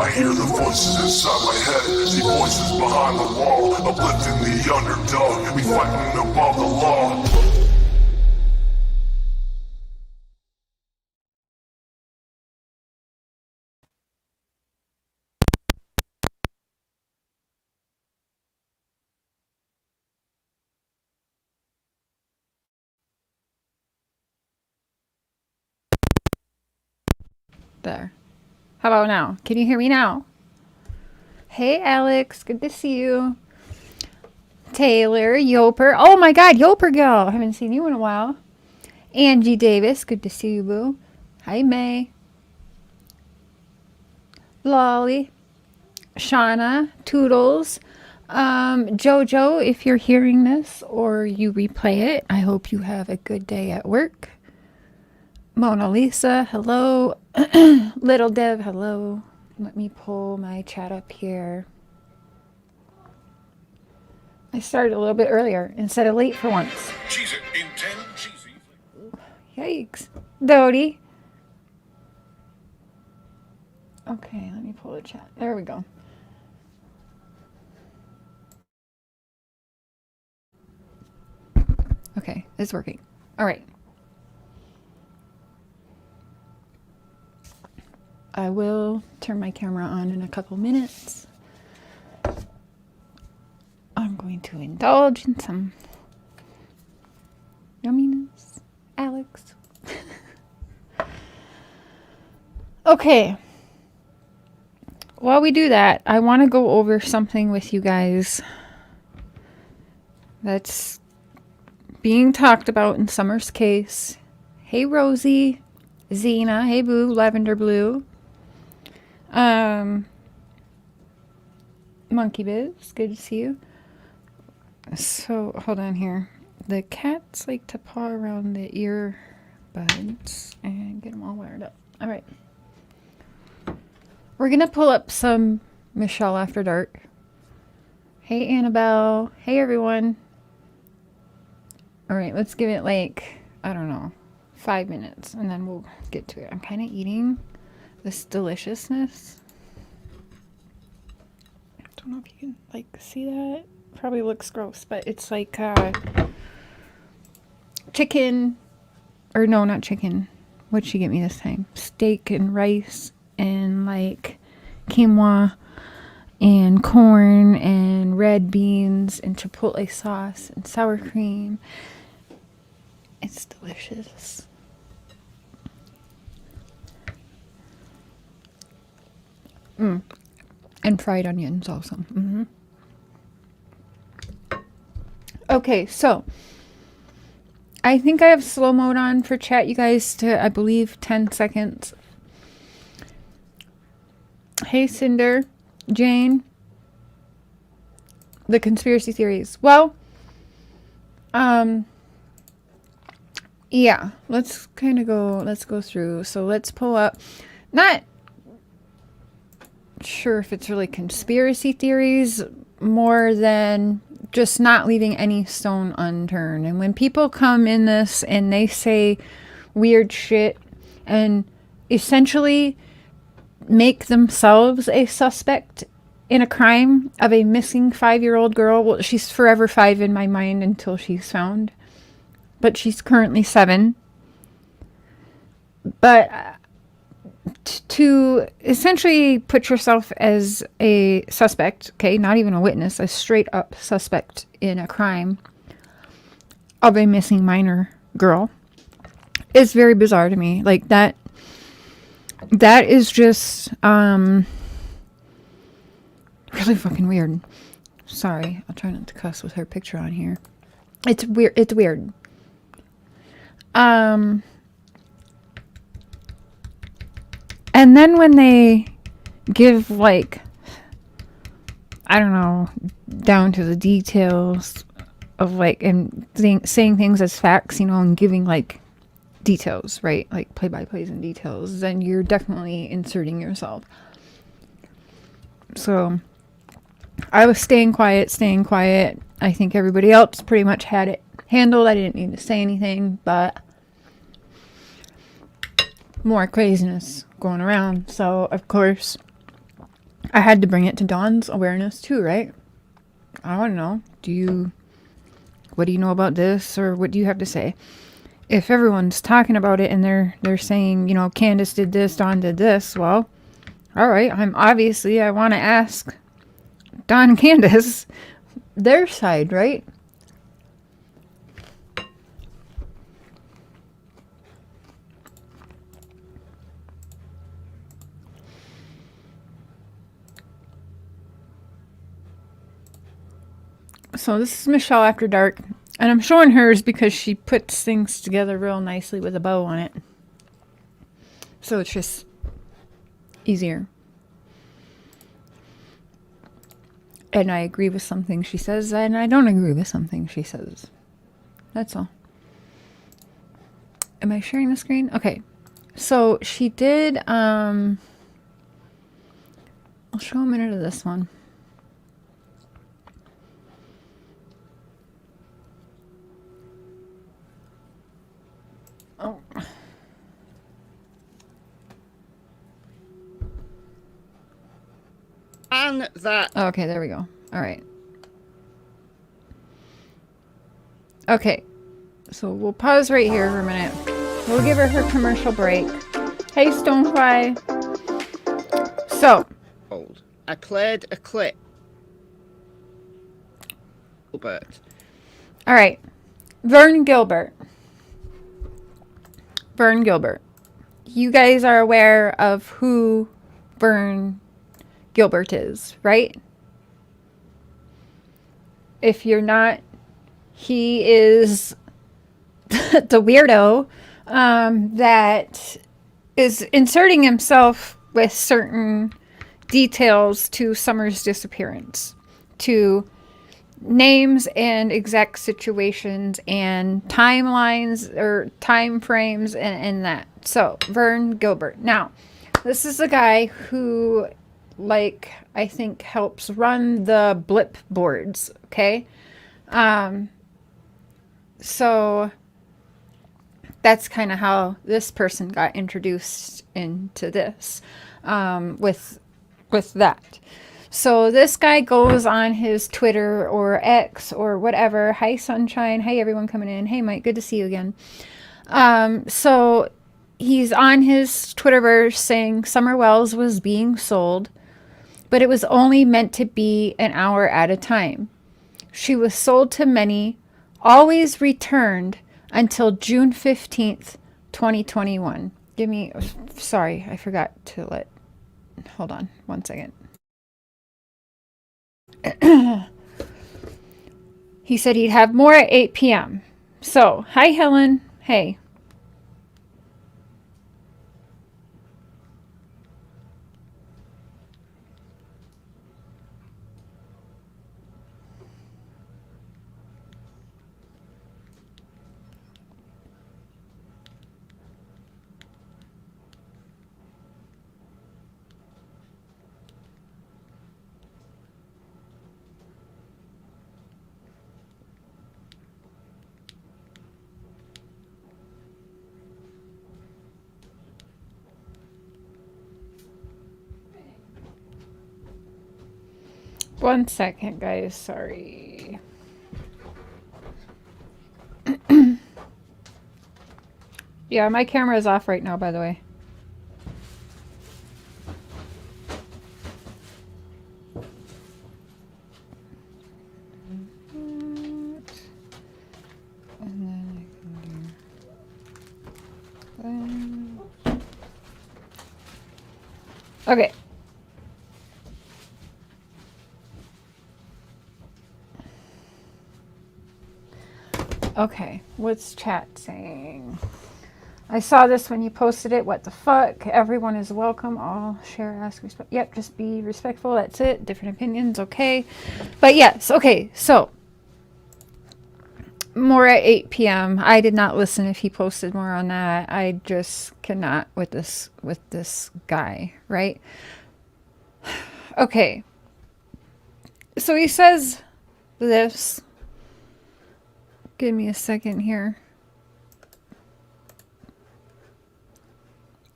I hear the voices inside my head, the voices behind the wall, uplifting the underdog, we fighting above the law. There. How about now? Can you hear me now? Hey, Alex. Good to see you. Taylor, Yoper. Oh my God, Yoper girl. I haven't seen you in a while. Angie Davis. Good to see you, boo. Hi, May. Lolly. Shauna. Toodles. Jojo, if you're hearing this or you replay it, I hope you have a good day at work. Mona Lisa, hello. Little Dev, hello. Let me pull my chat up here. I started a little bit earlier instead of late for once. Cheese it in 10 cheesy. Yikes. Dodie. Okay, let me pull the chat. There we go. Okay, it's working. All right. I will turn my camera on in a couple minutes. I'm going to indulge in some yumminess, Alex. Okay. While we do that, I want to go over something with you guys that's being talked about in Summer's case. Hey, Rosie. Zena. Hey, Boo. Lavender Blue. Monkey Biz. Good to see you. So, hold on here. The cats like to paw around the earbuds and get them all wired up. All right. We're going to pull up some Michelle After Dark. Hey, Annabelle. Hey, everyone. All right, let's give it like, I don't know, 5 minutes, and then we'll get to it. I'm kind of eating this deliciousness. I don't know if you can, like, see that. Probably looks gross, but it's like chicken, or no, not chicken. What'd she get me this time? Steak and rice and, like, quinoa and corn and red beans and chipotle sauce and sour cream. It's delicious. And fried onions also. Okay, so I think I have slow mode on for chat, you guys, to, I believe, 10 seconds. Hey, Cinder. Jane. The conspiracy theories. Well, yeah, let's go through. So let's pull up, not sure if it's really conspiracy theories more than just not leaving any stone unturned. And when people come in this and they say weird shit and essentially make themselves a suspect in a crime of a missing 5-year-old girl, well, she's forever 5 in my mind until she's found. But she's currently 7. But to essentially put yourself as a suspect, okay, not even a witness, a straight up suspect in a crime of a missing minor girl is very bizarre to me. Like, that is just really fucking weird. Sorry, I'll try not to cuss with her picture on here. It's weird. It's weird. And then when they give, like, I don't know, down to the details of, like, and saying things as facts, you know, and giving, like, details, right? Like, play-by-plays and details, then you're definitely inserting yourself. So I was staying quiet. I think everybody else pretty much had it handled. I didn't need to say anything, but more craziness going around. So, of course, I had to bring it to Dawn's awareness too, right? I want to know. What do you know about this, or what do you have to say? If everyone's talking about it and they're saying, Candace did this, Dawn did this, well, all right, I want to ask Dawn and Candace their side, right? So this is Michelle After Dark, and I'm showing hers because she puts things together real nicely with a bow on it. So it's just easier. And I agree with something she says, and I don't agree with something she says. That's all. Am I sharing the screen? Okay. So she did, I'll show a minute of this one. Oh. And that. Okay, there we go. All right. Okay. So we'll pause right here for a minute. We'll give her commercial break. Hey, Stonefly. So. I played a clip. Gilbert. All right. Vern Gilbert. Vern Gilbert. You guys are aware of who Vern Gilbert is, right? If you're not, he is the weirdo that is inserting himself with certain details to Summer's disappearance, to names and exact situations and timelines or time frames and that. So, Vern Gilbert. Now, this is a guy who, I think helps run the blip boards, okay? So that's kind of how this person got introduced into this, with that. So this guy goes on his Twitter or X or whatever. Hi, Sunshine. Hey, everyone coming in. Hey, Mike. Good to see you again. So he's on his Twitterverse saying Summer Wells was being sold, but it was only meant to be an hour at a time. She was sold to many, always returned until June 15th, 2021. Sorry, I forgot to hold on 1 second. He said he'd have more at 8 p.m. So, hi, Helen. Hey. One second, guys. Sorry. Yeah, my camera is off right now, by the way. Okay. Okay, what's chat saying? I saw this when you posted it. What the fuck? Everyone is welcome. All share, ask, respect. Yep, just be respectful. That's it. Different opinions, okay. But yes, okay, so more at 8 p.m. I did not listen if he posted more on that. I just cannot with this guy, right? Okay. So he says this. Give me a second here.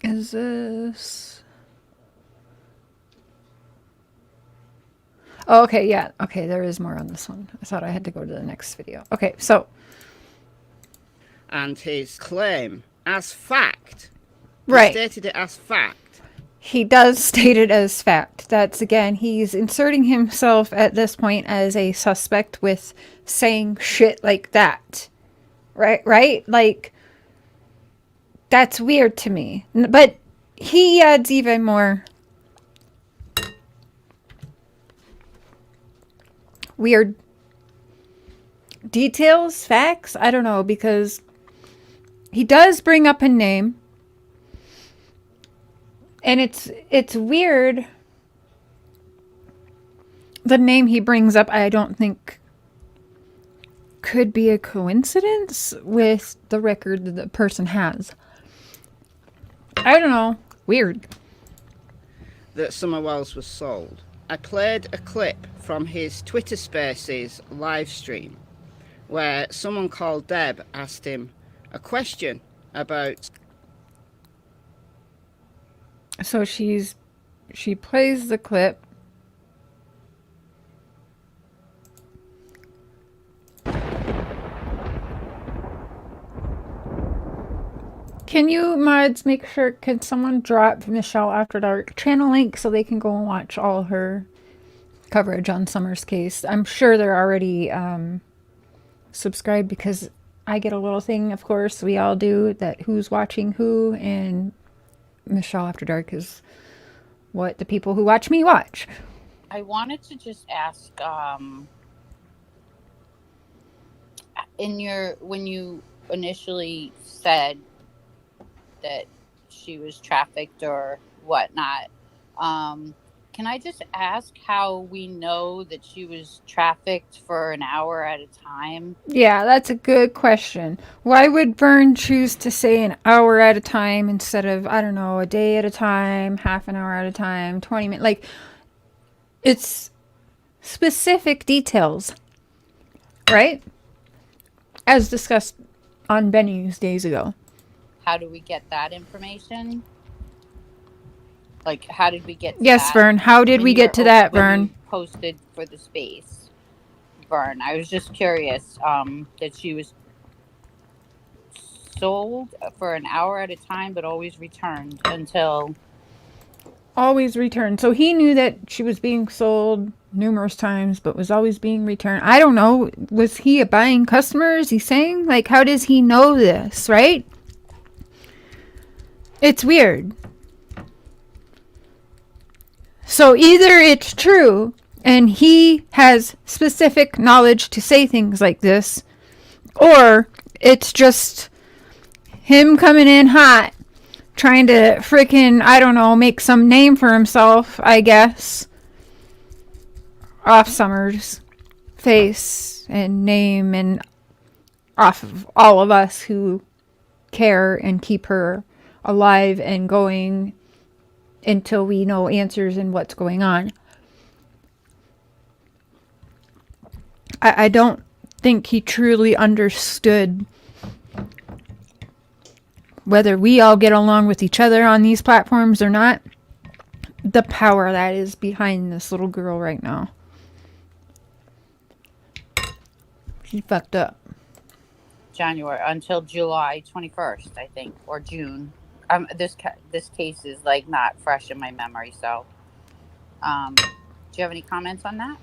Is this... Oh, okay, yeah. Okay, there is more on this one. I thought I had to go to the next video. Okay, so. And his claim as fact. He Right. stated it as fact. He does state it as fact. That's, again, he's inserting himself at this point as a suspect with saying shit like that. Right? Like, that's weird to me. But he adds even more weird details, facts. I don't know, because he does bring up a name, and it's weird. The name he brings up, I don't think could be a coincidence with the record that the person has. I don't know. Weird. That Summer Wells was sold. I played a clip from his Twitter Spaces live stream where someone called Deb asked him a question about. So she plays the clip. Can you, mods, make sure, can someone drop Michelle After Dark channel link so they can go and watch all her coverage on Summer's case? I'm sure they're already subscribed, because I get a little thing, of course, we all do, that who's watching who, and Michelle After Dark is what the people who watch me watch. I wanted to just ask, when you initially said that she was trafficked or whatnot, can I just ask how we know that she was trafficked for an hour at a time? Yeah, that's a good question. Why would Vern choose to say an hour at a time instead of, I don't know, a day at a time, half an hour at a time, 20 minutes? Like, it's specific details, right? As discussed on Benny's days ago. How do we get that information? Like, how did we get to Yes, that? Vern. How did we get to that, When Vern? you posted for the space, Vern. I was just curious that she was sold for an hour at a time, but always returned until... Always returned. So he knew that she was being sold numerous times, but was always being returned. I don't know. Was he a buying customer? Is he saying? Like, how does he know this, right? It's weird. So either it's true and he has specific knowledge to say things like this, or it's just him coming in hot, trying to freaking, I don't know, make some name for himself, I guess, off Summer's face and name, and off of all of us who care and keep her alive and going until we know answers and what's going on. I don't think he truly understood whether we all get along with each other on these platforms or not, the power that is behind this little girl right now. She fucked up. January until July 21st, I think, or June. This case is like not fresh in my memory, so do you have any comments on that?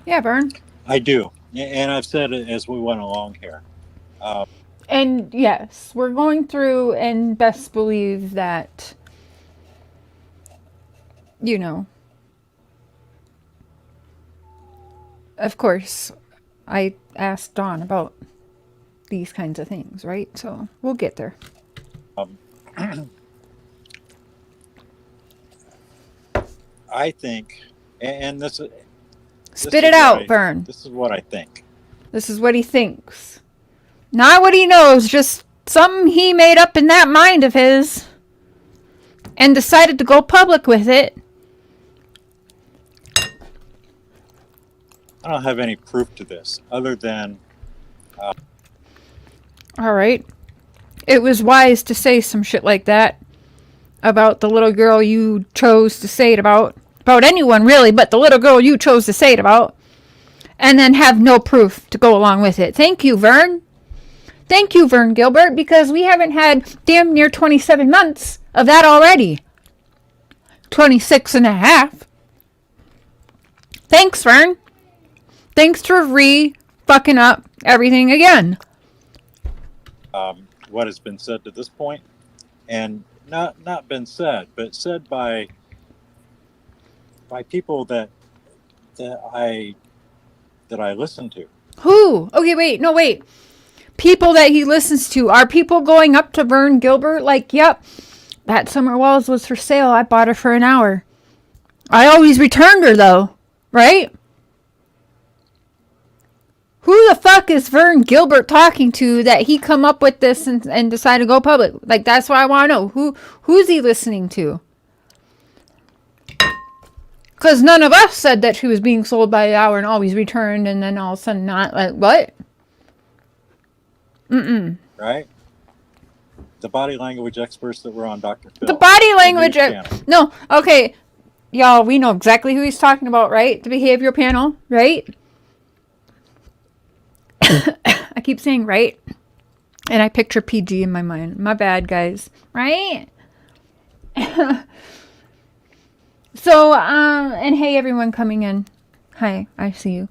Yeah, Vern. I do, and I've said it as we went along here. And yes, we're going through and best believe that, you know, of course, I asked Dawn about these kinds of things, right? So we'll get there. I think, and this Spit it out, Vern. This is what I think. This is what he thinks. Not what he knows, just something he made up in that mind of his and decided to go public with it. I don't have any proof to this other than... All right. It was wise to say some shit like that about the little girl you chose to say it about. about anyone really, but the little girl you chose to say it about, and then have no proof to go along with it. Thank you, Vern. Thank you, Vern Gilbert, because we haven't had damn near 27 months of that already. 26 and a half. Thanks, Vern. Thanks for fucking up everything again. What has been said to this point, and not been said, but said by people that I listen to. Who? Okay, wait. People that he listens to. Are people going up to Vern Gilbert like, yep, that Summer Walls was for sale. I bought her for an hour. I always returned her, though. Right? Who the fuck is Vern Gilbert talking to that he come up with this and decide to go public? Like, that's what I want to know. Who's he listening to? Because none of us said that she was being sold by the hour and always returned, and then all of a sudden not. Like, what? Right? The body language experts that were on Dr. Phil. The body language. No, okay. Y'all, we know exactly who he's talking about, right? The behavioral panel, right? I keep saying right, and I picture PG in my mind. My bad, guys. Right? So, and hey, everyone coming in. Hi, I see you.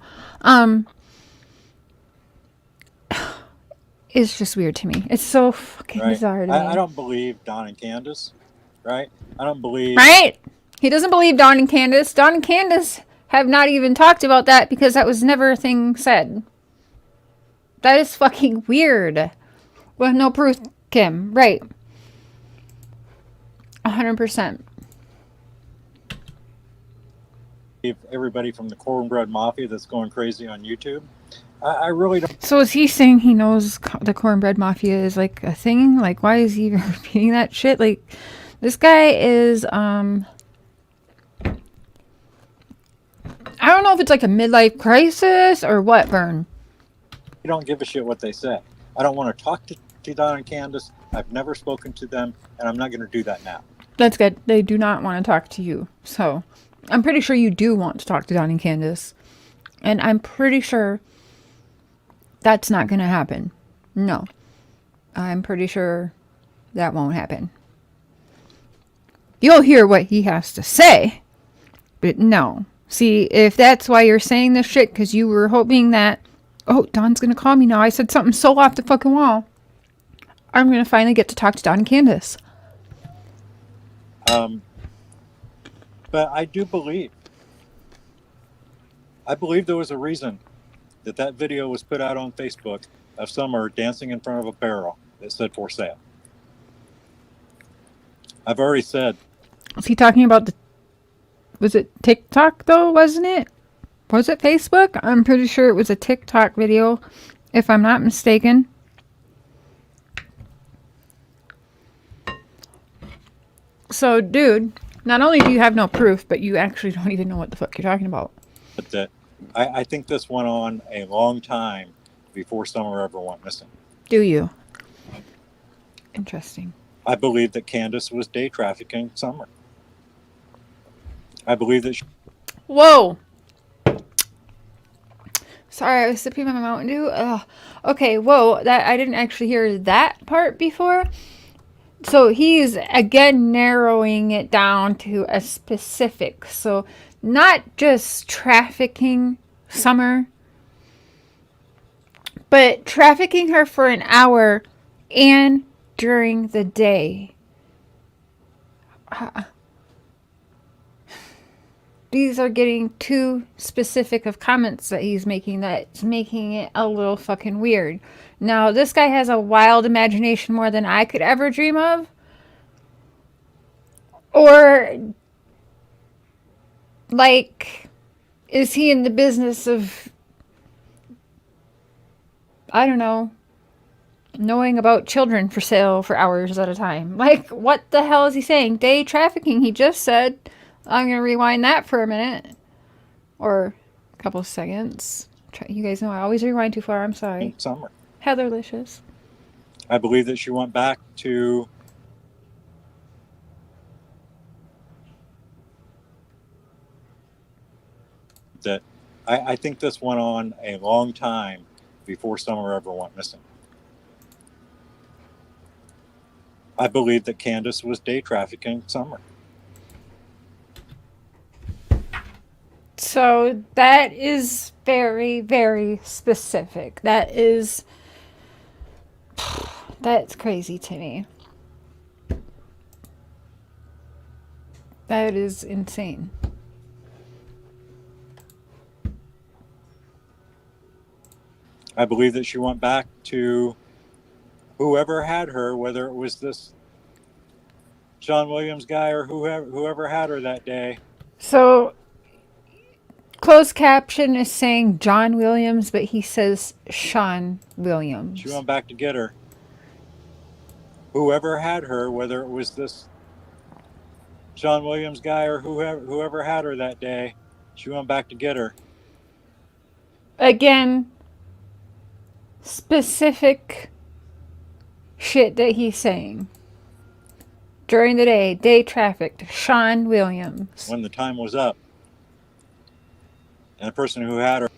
It's just weird to me. It's so fucking bizarre to me. I don't believe Don and Candace, right? I don't believe... Right? He doesn't believe Don and Candace. Don and Candace have not even talked about that because that was never a thing said. That is fucking weird. With no proof, Kim. Right. 100%. Everybody from the Cornbread Mafia that's going crazy on YouTube. I really don't. So is he saying he knows the Cornbread Mafia is like a thing? Like, why is he even repeating that shit? Like, this guy is, I don't know if it's like a midlife crisis or what, Vern. You don't give a shit what they say. I don't want to talk to Don and Candace. I've never spoken to them, and I'm not going to do that now. That's good. They do not want to talk to you. So, I'm pretty sure you do want to talk to Don and Candace. And I'm pretty sure that's not going to happen. No. I'm pretty sure that won't happen. You'll hear what he has to say. But no. See, if that's why you're saying this shit, because you were hoping that, oh, Don's going to call me now. I said something so off the fucking wall. I'm going to finally get to talk to Don and Candace. But I do believe. I believe there was a reason that video was put out on Facebook of Summer dancing in front of a barrel that said for sale. I've already said. Was he talking about was it TikTok though, wasn't it? Was it Facebook? I'm pretty sure it was a TikTok video, if I'm not mistaken. So, dude, not only do you have no proof, but you actually don't even know what the fuck you're talking about. But that I think this went on a long time before Summer ever went missing. Do you? Interesting. I believe that Candace was day trafficking Summer. I believe that Whoa! Sorry, I was sipping on my Mountain Dew. Okay, whoa, that I didn't actually hear that part before. So he's again narrowing it down to a specific. So not just trafficking Summer, but trafficking her for an hour and during the day. These are getting too specific of comments that he's making that's making it a little fucking weird. Now, this guy has a wild imagination more than I could ever dream of. Or, like, is he in the business of, I don't know, knowing about children for sale for hours at a time? Like, what the hell is he saying? Day trafficking, he just said. I'm going to rewind that for a minute. Or a couple of seconds. You guys know I always rewind too far. I'm sorry. Summer. Heatherlicious. I believe that she went back to that I think this went on a long time before Summer ever went missing. I believe that Candace was day trafficking Summer. So that is very, very specific. That's crazy to me. That is insane. I believe that she went back to whoever had her, whether it was this Sean Williams guy or whoever had her that day. So closed caption is saying John Williams, but he says Sean Williams. She went back to get her. Whoever had her, whether it was this Sean Williams guy or whoever had her that day, she went back to get her. Again, specific shit that he's saying. During the day trafficked Sean Williams. When the time was up. And the person who had her.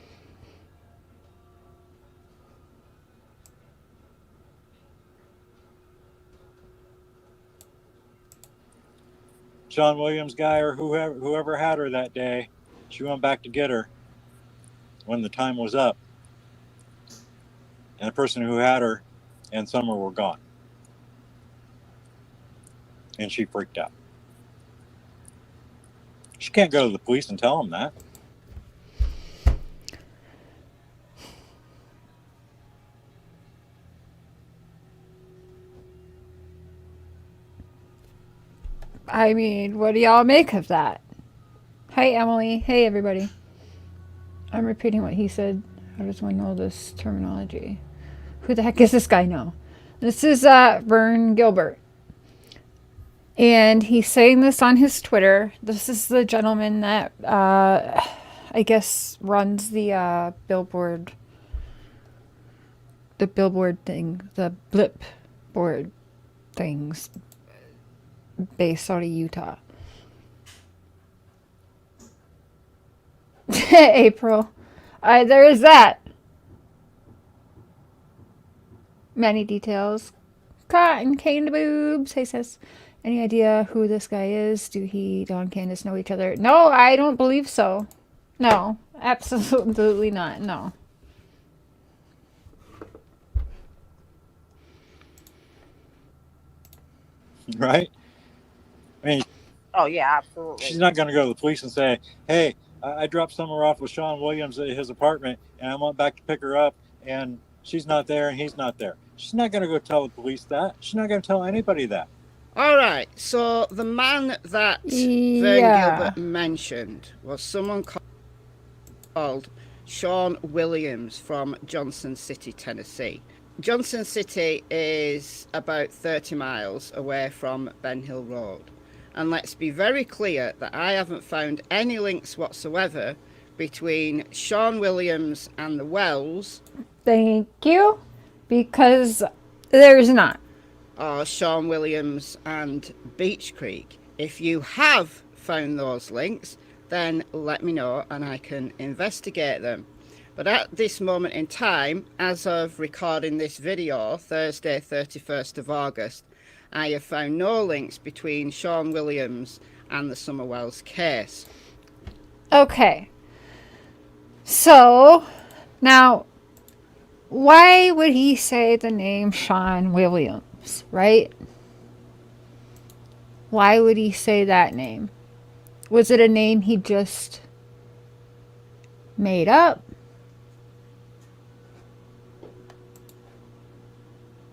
Sean Williams guy or whoever had her that day, she went back to get her when the time was up. And the person who had her and Summer were gone. And she freaked out. She can't go to the police and tell them that. I mean, what do y'all make of that? Hi, Emily. Hey, everybody. I'm repeating what he said. I just want to know this terminology. Who the heck is this guy now? This is Vern Gilbert. And he's saying this on his Twitter. This is the gentleman that, I guess, runs the billboard thing, the blip board things based out of Utah. April. There is that. Many details. Cotton candy boobs. Hey, sis. Any idea who this guy is? Do he, Dawn and Candace know each other? No, I don't believe so. No, absolutely not. No. Right? I mean, Oh yeah, absolutely. she's not going to go to the police and say, hey, I dropped Summer off with Sean Williams at his apartment and I went back to pick her up and she's not there and he's not there. She's not going to go tell the police that. She's not going to tell anybody that. All right, so the man that Vern Gilbert mentioned was someone called Sean Williams from Johnson City, Tennessee. Johnson City is about 30 miles away from Ben Hill Road. And let's be very clear that I haven't found any links whatsoever between Sean Williams and the Wells. Thank you. Because there's not. Or Sean Williams and Beach Creek. If you have found those links, then let me know and I can investigate them. But at this moment in time, as of recording this video, Thursday 31st of August, I have found no links between Sean Williams and the Summer Wells case. Okay. So, now, why would he say the name Sean Williams, right? Why would he say that name? Was it a name he just made up?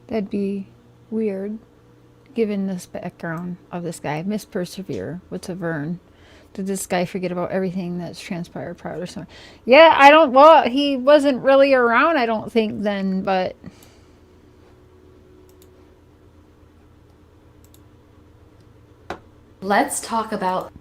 That'd be weird, given this background of this guy. Miss Persevere. What's a Vern? Did this guy forget about everything that's transpired prior or something? Yeah, well, he wasn't really around, I don't think, then, but... Let's talk about...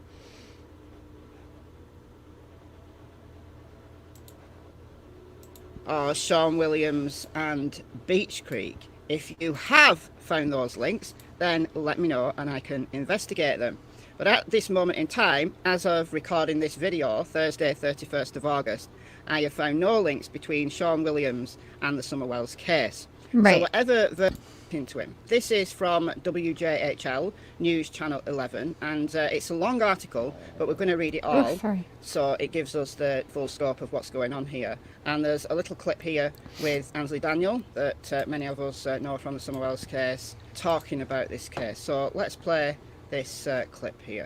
Or Sean Williams and Beach Creek. If you have found those links, then let me know and I can investigate them. But at this moment in time, as of recording this video, Thursday 31st of August, I have found no links between Sean Williams and the Summer Wells case. Right. So whatever into him. This is from WJHL News Channel 11, and it's a long article, but we're going to read it all. Oh, sorry. So it gives us the full scope of what's going on here. And there's a little clip here with Ansley Daniel that many of us know from the Summer Wells case, talking about this case. So let's play this clip here.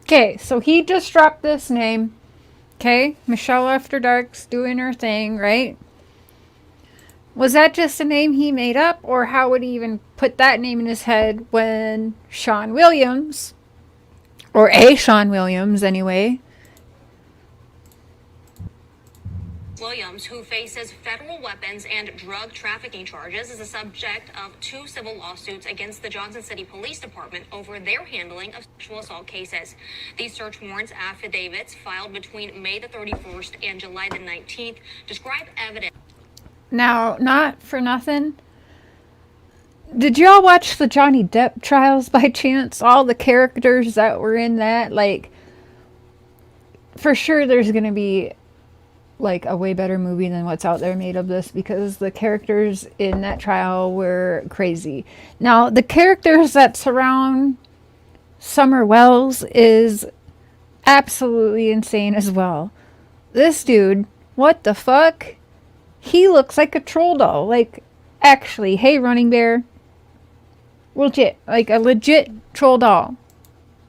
Okay, so he just dropped this name. Okay, Michelle After Dark's doing her thing, right? Was that just a name he made up, or how would he even put that name in his head when Sean Williams, or a Sean Williams anyway? Williams, who faces federal weapons and drug trafficking charges, is the subject of 2 civil lawsuits against the Johnson City Police Department over their handling of sexual assault cases. These search warrants affidavits filed between May the 31st and July the 19th describe evidence. Now, not for nothing, did y'all watch the Johnny Depp trials by chance? All the characters that were in that, like, for sure there's going to be like a way better movie than what's out there made of this, because the characters in that trial were crazy. Now, the characters that surround Summer Wells is absolutely insane as well. This dude, what the fuck? He looks like a troll doll. Like, actually, hey, Running Bear. Legit. Like a legit troll doll.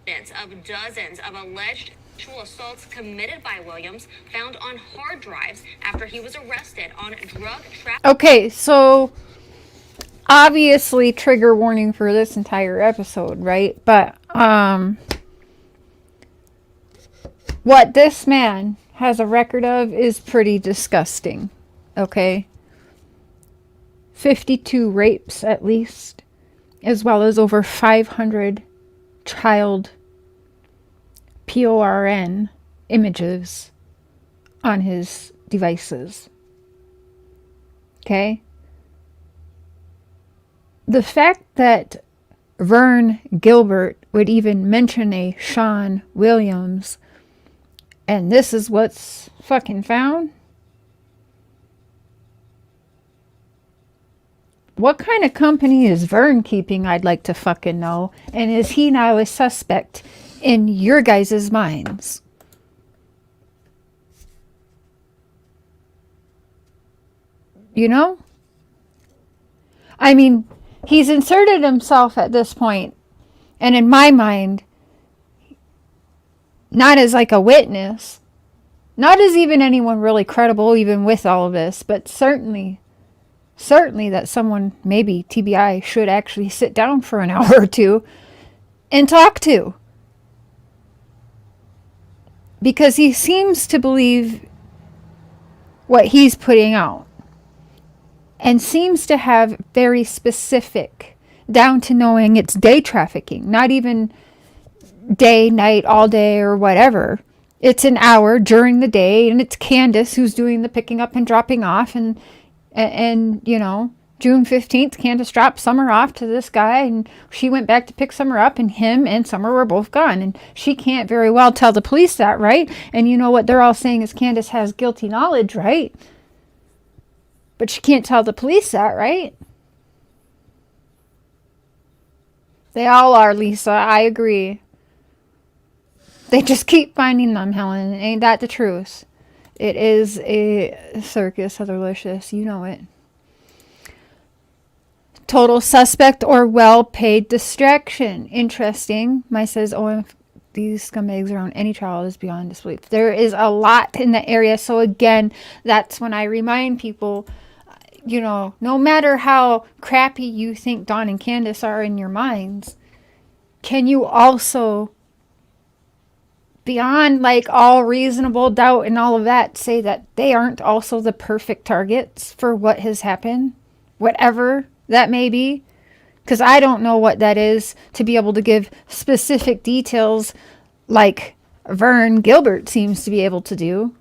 Of dozens of alleged sexual assaults committed by Williams found on hard drives after he was arrested on drug trafficking. Okay, so obviously trigger warning for this entire episode, right? But what this man has a record of is pretty disgusting. Okay? 52 rapes at least, as well as over 500 child PORN images on his devices. Okay? The fact that Vern Gilbert would even mention a Sean Williams, and this is what's fucking found? What kind of company is Vern keeping, I'd like to fucking know? And is he now a suspect in your guys' minds? You know? I mean, he's inserted himself at this point, and in my mind, not as like a witness, not as even anyone really credible even with all of this, but certainly that someone, maybe TBI, should actually sit down for an hour or two and talk to. Because he seems to believe what he's putting out. And seems to have very specific, down to knowing it's day trafficking. Not even day, night, all day, or whatever. It's an hour during the day, and it's Candace who's doing the picking up and dropping off. And you know, June 15th, Candace dropped Summer off to this guy, and she went back to pick Summer up, and him and Summer were both gone. And she can't very well tell the police that, right? And you know what they're all saying is Candace has guilty knowledge, right? But she can't tell the police that, right? They all are, Lisa. I agree. They just keep finding them, Helen. Ain't that the truth? It is a circus, Heatherlicious. You know it. Total suspect or well-paid distraction. Interesting. My says, if these scumbags are on any trial is beyond disbelief. There is a lot in the area. So again, that's when I remind people, you know, no matter how crappy you think Dawn and Candace are in your minds, can you also, beyond like all reasonable doubt and all of that, say that they aren't also the perfect targets for what has happened, whatever that may be? Because I don't know what that is to be able to give specific details like Vern Gilbert seems to be able to do.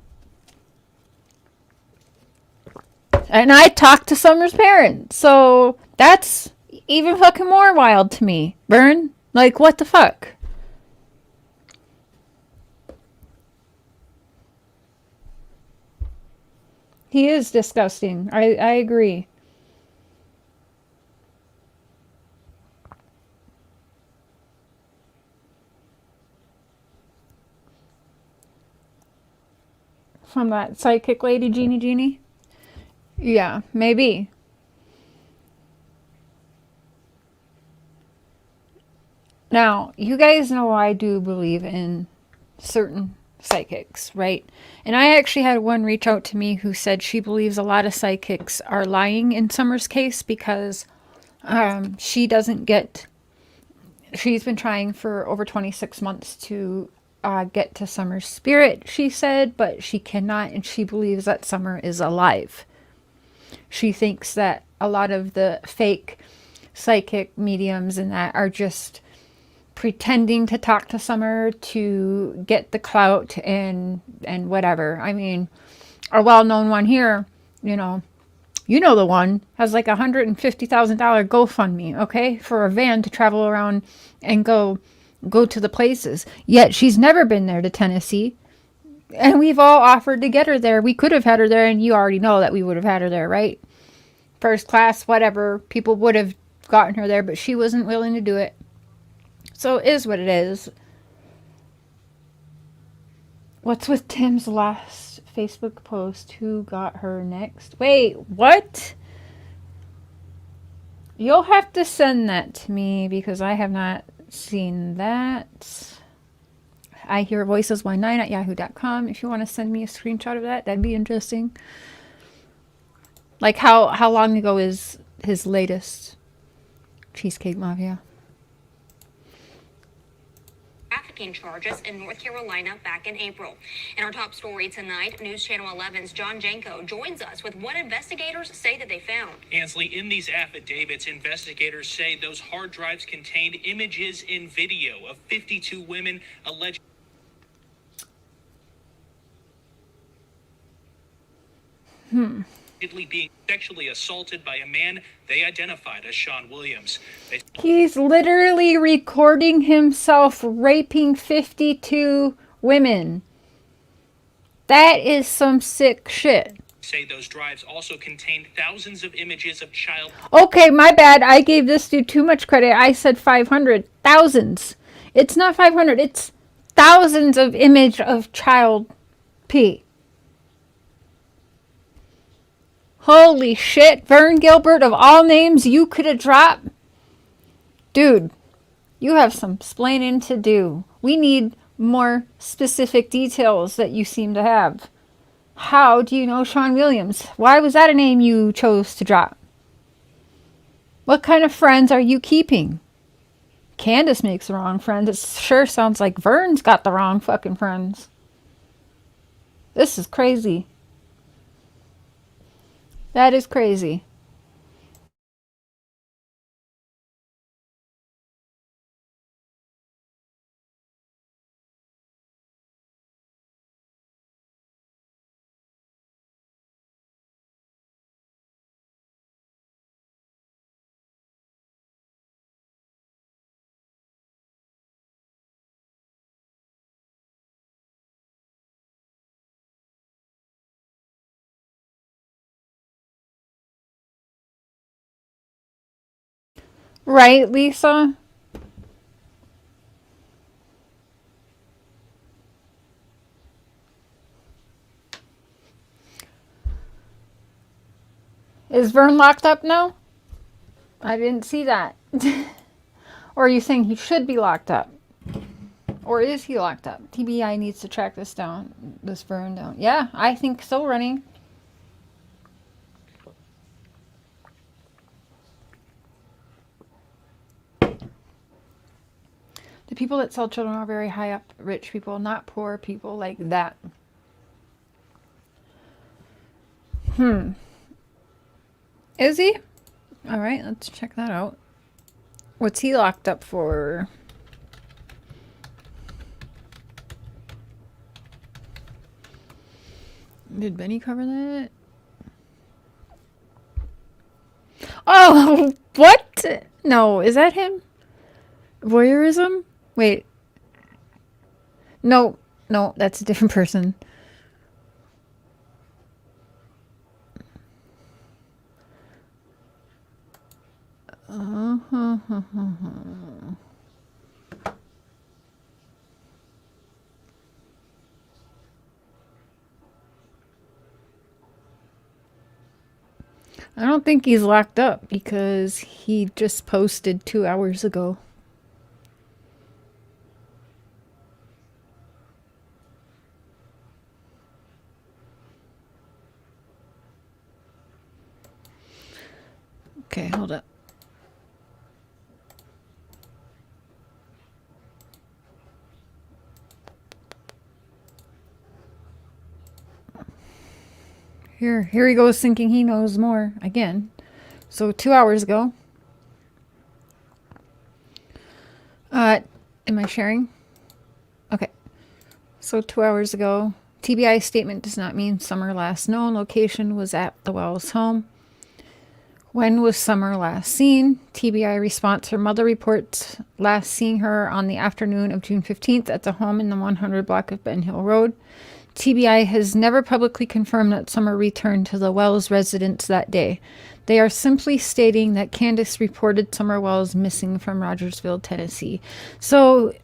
And I talked to Summer's parents, so that's even fucking more wild to me. Vern, like, what the fuck? He is disgusting. I agree. From that psychic lady, Jeannie? Yeah, maybe. Now, you guys know I do believe in certain psychics, right? And I actually had one reach out to me who said she believes a lot of psychics are lying in Summer's case because she doesn't get... She's been trying for over 26 months to get to Summer's spirit, she said, but she cannot, and she believes that Summer is alive. She thinks that a lot of the fake psychic mediums and that are just pretending to talk to Summer to get the clout and whatever. I mean, our well-known one here, you know the one, has like $150,000 GoFundMe, okay, for a van to travel around and go to the places. Yet she's never been there to Tennessee. And we've all offered to get her there. We could have had her there, and you already know that we would have had her there, right? First class, whatever. People would have gotten her there, but she wasn't willing to do it. So it is what it is. What's with Tim's last Facebook post? Who got her next? Wait, what? You'll have to send that to me because I have not seen that. I hear voices19 at yahoo.com. If you want to send me a screenshot of that, that'd be interesting. Like how long ago is his latest Cheesecake Mafia? Trafficking charges in North Carolina back in April. In our top story tonight, News Channel 11's John Janko joins us with what investigators say that they found. Ansley, in these affidavits, investigators say those hard drives contained images and video of 52 women alleged being sexually assaulted by a man they identified as Sean Williams. He's literally recording himself raping 52 women. That is some sick shit. Say those drives also contained thousands of images of child. Okay, my bad. I gave this dude too much credit. I said 500. Thousands. It's not 500. It's thousands of image of child pee. Holy shit, Vern Gilbert, of all names you could have dropped. Dude, you have some splaining to do. We need more specific details that you seem to have. How do you know Sean Williams? Why was that a name you chose to drop? What kind of friends are you keeping? Candace makes the wrong friends. It sure sounds like Vern's got the wrong fucking friends. This is crazy. That is crazy. Right, Lisa? Is Vern locked up now? I didn't see that. Or are you saying he should be locked up? Or is he locked up? TBI needs to track this down, this Vern down. Yeah, I think so, running. The people that sell children are very high up, rich people, not poor people like that. Is he? All right, let's check that out. What's he locked up for? Did Benny cover that? Oh, what? No, is that him? Voyeurism? Wait. No, no, that's a different person. I don't think he's locked up because he just posted 2 hours ago. Okay, hold up. Here he goes thinking he knows more again. So 2 hours ago. Am I sharing? Okay. So 2 hours ago, TBI statement does not mean Summer last known. Location was at the Wells home. When was Summer last seen? TBI response, her mother reports last seeing her on the afternoon of June 15th at the home in the 100 block of Ben Hill Road. TBI has never publicly confirmed that Summer returned to the Wells residence that day. They are simply stating that Candace reported Summer Wells missing from Rogersville, Tennessee. So,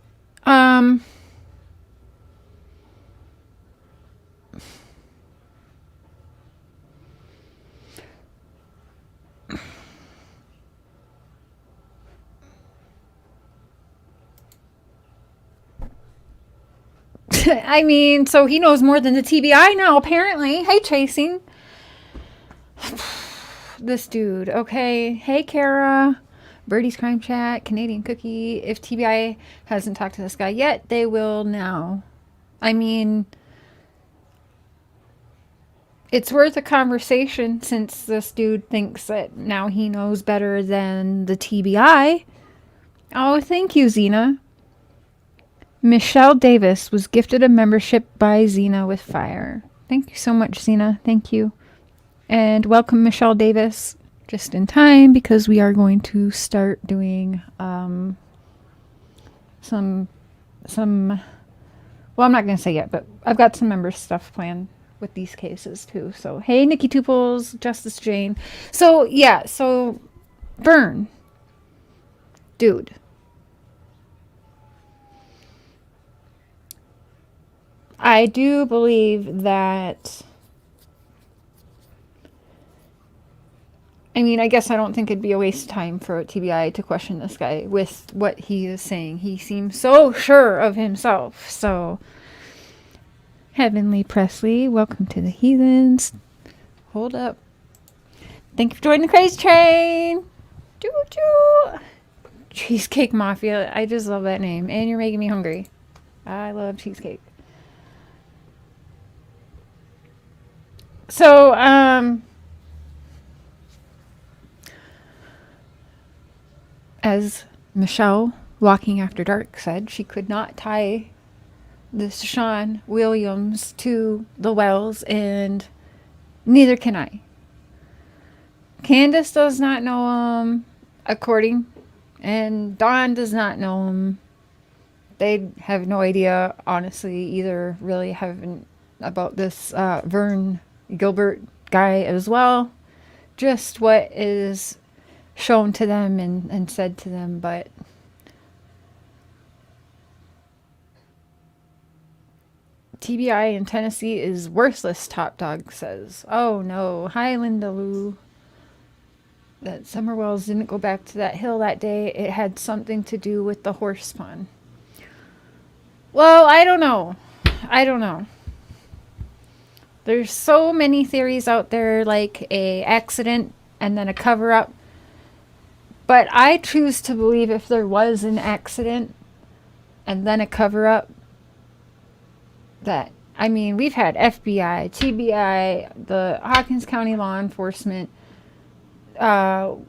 I mean, so he knows more than the TBI now, apparently. Hey, Chasing. This dude, okay. Hey, Kara. Birdie's Crime Chat, Canadian Cookie. If TBI hasn't talked to this guy yet, they will now. I mean, it's worth a conversation since this dude thinks that now he knows better than the TBI. Oh, thank you, Xena. Michelle Davis was gifted a membership by Xena with Fire. Thank you so much, Xena. Thank you. And welcome, Michelle Davis, just in time because we are going to start doing some well, I'm not going to say yet, but I've got some member stuff planned with these cases too. So, hey, Nikki Tuples, Justice Jane. So, yeah, so Vern, dude. I do believe that, I mean, I guess I don't think it'd be a waste of time for TBI to question this guy with what he is saying. He seems so sure of himself. So, Heavenly Presley, welcome to the Heathens. Hold up. Thank you for joining the Crazy Train. Choo-choo. Cheesecake Mafia. I just love that name. And you're making me hungry. I love cheesecake. So, as Michelle, Walking After Dark, said, she could not tie this Sean Williams to the Wells, and neither can I. Candace does not know him, and Dawn does not know him. They have no idea, honestly, either really haven't about this Vern Gilbert guy as well. Just what is shown to them and said to them, but TBI in Tennessee is worthless, Top Dog says. Oh no. Hi, Linda Lou. That Summer Wells didn't go back to that hill that day. It had something to do with the horse spawn. Well, I don't know. There's so many theories out there, like a accident and then a cover-up. But I choose to believe if there was an accident and then a cover-up, that, I mean, we've had FBI, TBI, the Hawkins County Law Enforcement, so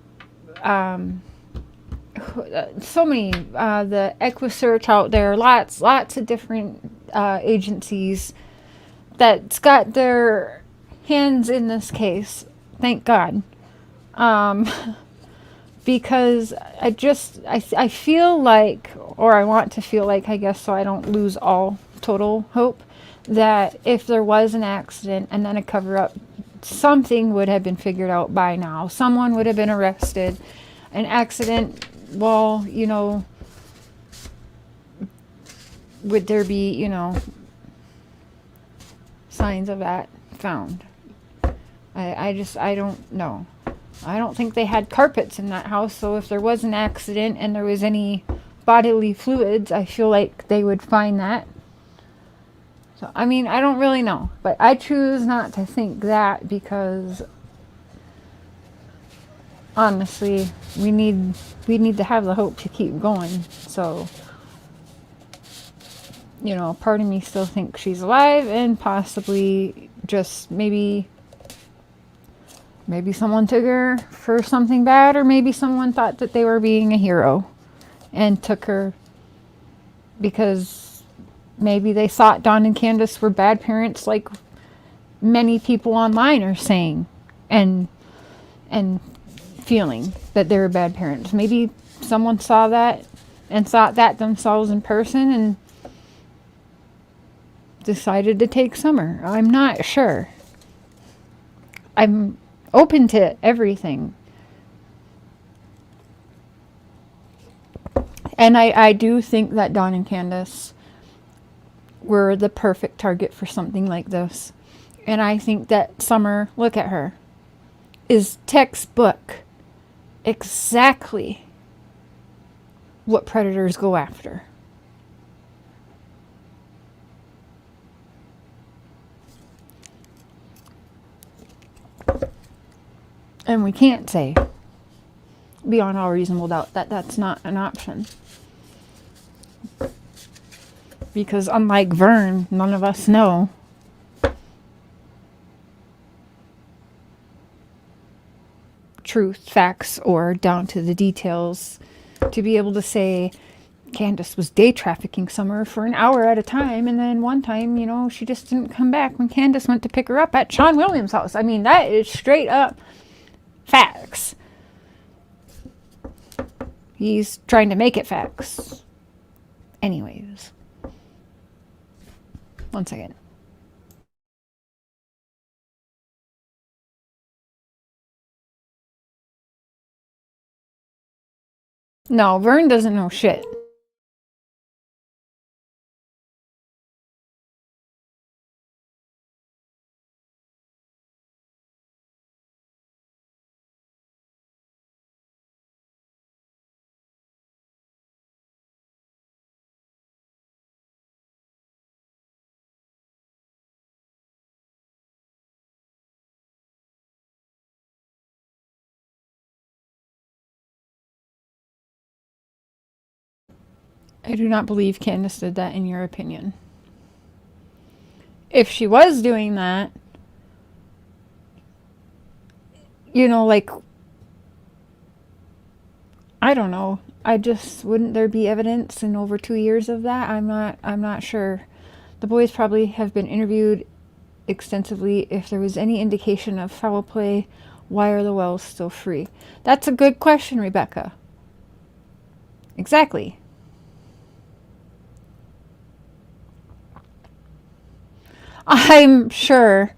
many, the EquiSearch out there, lots of different agencies that's got their hands in this case, thank God. because I feel like, or I want to feel like, I guess, so I don't lose all total hope, that if there was an accident and then a cover up, something would have been figured out by now. Someone would have been arrested. An accident, well, you know, would there be, you know, signs of that found? I don't know. I don't think they had carpets in that house, so if there was an accident and there was any bodily fluids, I feel like they would find that. So, I mean, I don't really know, but I choose not to think that, because honestly, we need to have the hope to keep going. So, you know, part of me still thinks she's alive, and possibly just maybe someone took her for something bad, or maybe someone thought that they were being a hero and took her because maybe they thought Dawn and Candace were bad parents, like many people online are saying and feeling that they were bad parents. Maybe someone saw that and thought that themselves in person and decided to take Summer. I'm not sure. I'm open to everything. And I do think that Dawn and Candace were the perfect target for something like this. And I think that Summer, look at her, is textbook exactly what predators go after. And we can't say beyond all reasonable doubt that that's not an option. Because unlike Vern, none of us know truth, facts, or down to the details to be able to say Candace was day trafficking Summer for an hour at a time, and then one time, you know, she just didn't come back when Candace went to pick her up at Sean Williams' house. I mean, that is straight up facts. He's trying to make it facts. Anyways. One second. No, Vern doesn't know shit. I do not believe Candace did that, in your opinion. If she was doing that, you know, like, I don't know. Wouldn't there be evidence in over 2 years of that? I'm not sure. The boys probably have been interviewed extensively. If there was any indication of foul play, why are the wells still free? That's a good question, Rebecca. Exactly. I'm sure,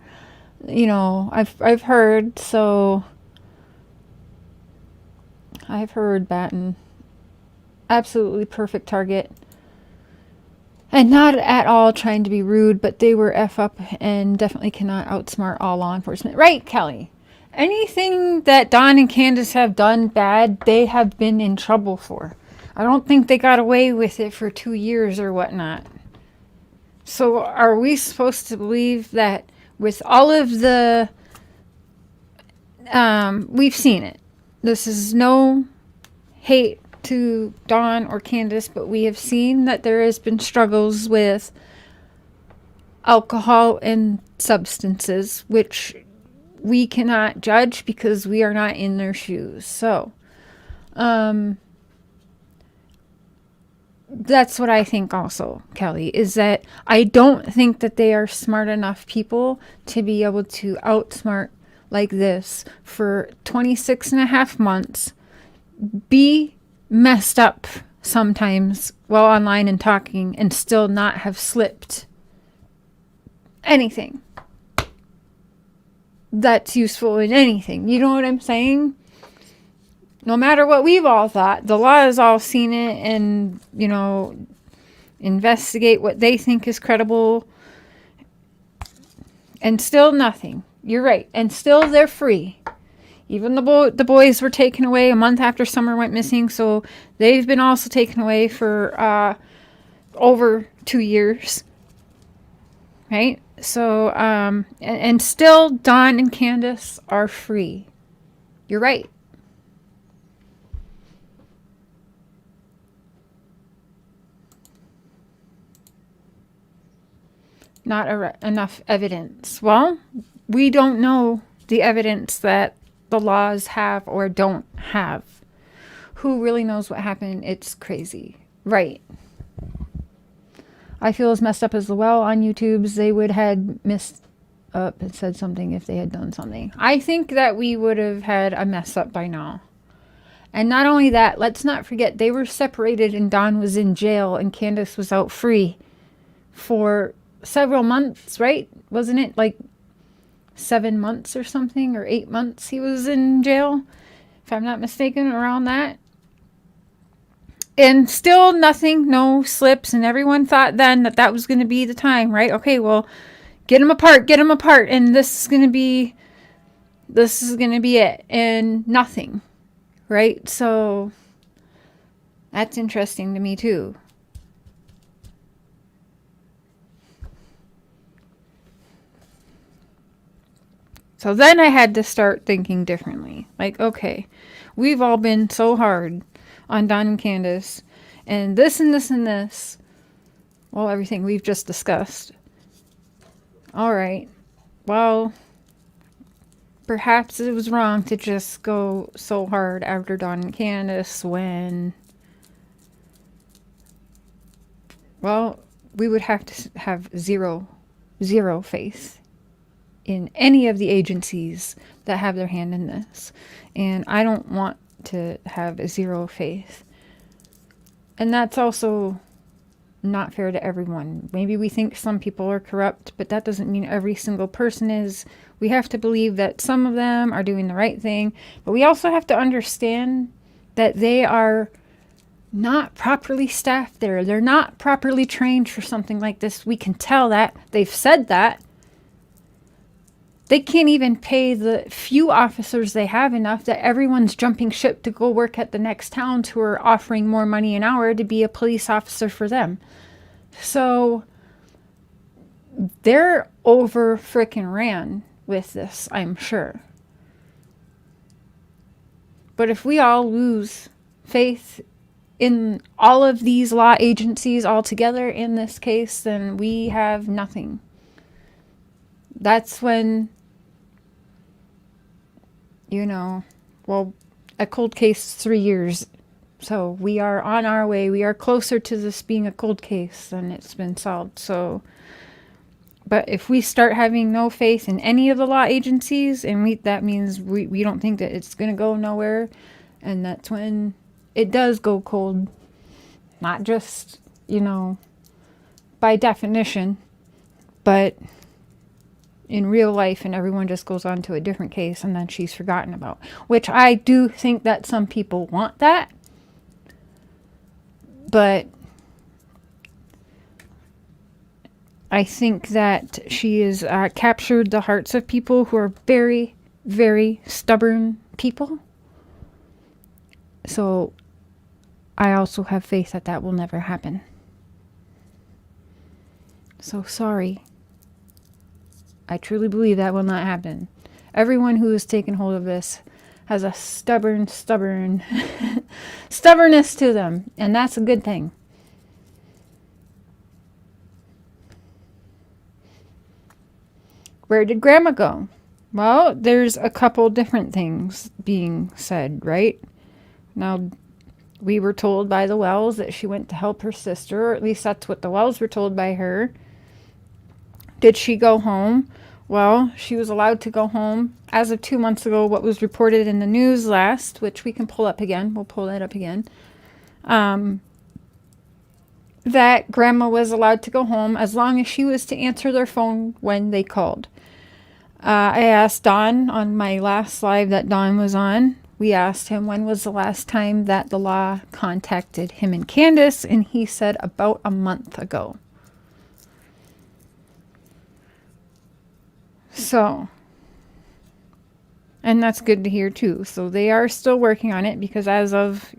you know, I've heard, so I've heard Batten, absolutely perfect target. And not at all trying to be rude, but they were F up and definitely cannot outsmart all law enforcement. Right, Kelly? Anything that Dawn and Candace have done bad, they have been in trouble for. I don't think they got away with it for 2 years or whatnot. So are we supposed to believe that with all of the... we've seen it. This is no hate to Dawn or Candace, but we have seen that there has been struggles with alcohol and substances, which we cannot judge because we are not in their shoes. So, that's what I think also, Kelly, is that I don't think that they are smart enough people to be able to outsmart like this for 26 and a half months be messed up sometimes while online and talking and still not have slipped anything that's useful in anything. You know what I'm saying? No matter what we've all thought, the law has all seen it and, you know, investigate what they think is credible. And still nothing. You're right. And still they're free. Even the boys were taken away a month after Summer went missing. So they've been also taken away for over 2 years. Right? So, and still Dawn and Candace are free. You're right. Not enough evidence. Well, we don't know the evidence that the laws have or don't have. Who really knows what happened? It's crazy. Right. I feel as messed up as the well on YouTube's. They would have messed up and said something if they had done something. I think that we would have had a mess up by now. And not only that, let's not forget they were separated and Dawn was in jail and Candace was out free for several months, right? Wasn't it like 7 months or something, or 8 months he was in jail, if I'm not mistaken, around that. And still nothing, no slips, and everyone thought then that that was going to be the time, right? Okay, well, get them apart, and this is going to be it, and nothing, right? So that's interesting to me too. So then I had to start thinking differently. Like, okay, we've all been so hard on Dawn and Candace, and this and this and this. Well, everything we've just discussed. All right. Well, perhaps it was wrong to just go so hard after Dawn and Candace when, well, we would have to have zero faith in any of the agencies that have their hand in this. And I don't want to have zero faith. And that's also not fair to everyone. Maybe we think some people are corrupt, but that doesn't mean every single person is. We have to believe that some of them are doing the right thing, but we also have to understand that they are not properly staffed there. They're not properly trained for something like this. We can tell that. They've said that. They can't even pay the few officers they have enough that everyone's jumping ship to go work at the next towns who are offering more money an hour to be a police officer for them. So they're over frickin' ran with this, I'm sure. But if we all lose faith in all of these law agencies altogether in this case, then we have nothing. That's when, you know, well, a cold case 3 years. So we are on our way. We are closer to this being a cold case than it's been solved. So, but if we start having no faith in any of the law agencies, and that means we don't think that it's going to go nowhere. And that's when it does go cold. Not just, you know, by definition, but in real life, and everyone just goes on to a different case and then she's forgotten about. Which I do think that some people want that. But I think that she has captured the hearts of people who are very, very stubborn people. So I also have faith that that will never happen. So sorry. I truly believe that will not happen. Everyone who has taken hold of this has a stubbornness to them, and that's a good thing. Where did Grandma go? Well, there's a couple different things being said, right? Now, we were told by the Wells that she went to help her sister, or at least that's what the Wells were told by her. Did she go home? Well, she was allowed to go home as of 2 months ago. What was reported in the news last, which we can pull up again. We'll pull that up again. That grandma was allowed to go home as long as she was to answer their phone when they called. I asked Don on my last live that Don was on. We asked him when was the last time that the law contacted him and Candace, and he said about a month ago. So, and that's good to hear too. So they are still working on it because as of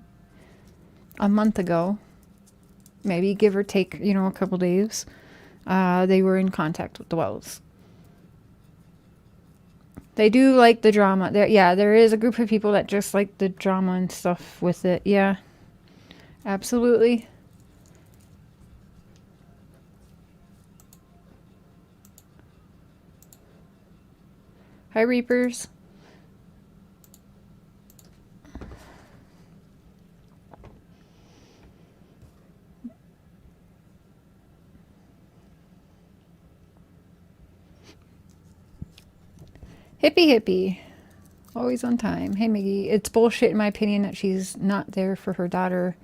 a month ago, maybe give or take, a couple days, they were in contact with the Wells. They do like the drama. There is a group of people that just like the drama and stuff with it. Yeah, absolutely. Hi, Reapers. Hippie. Always on time. Hey, Miggy. It's bullshit, in my opinion, that she's not there for her daughter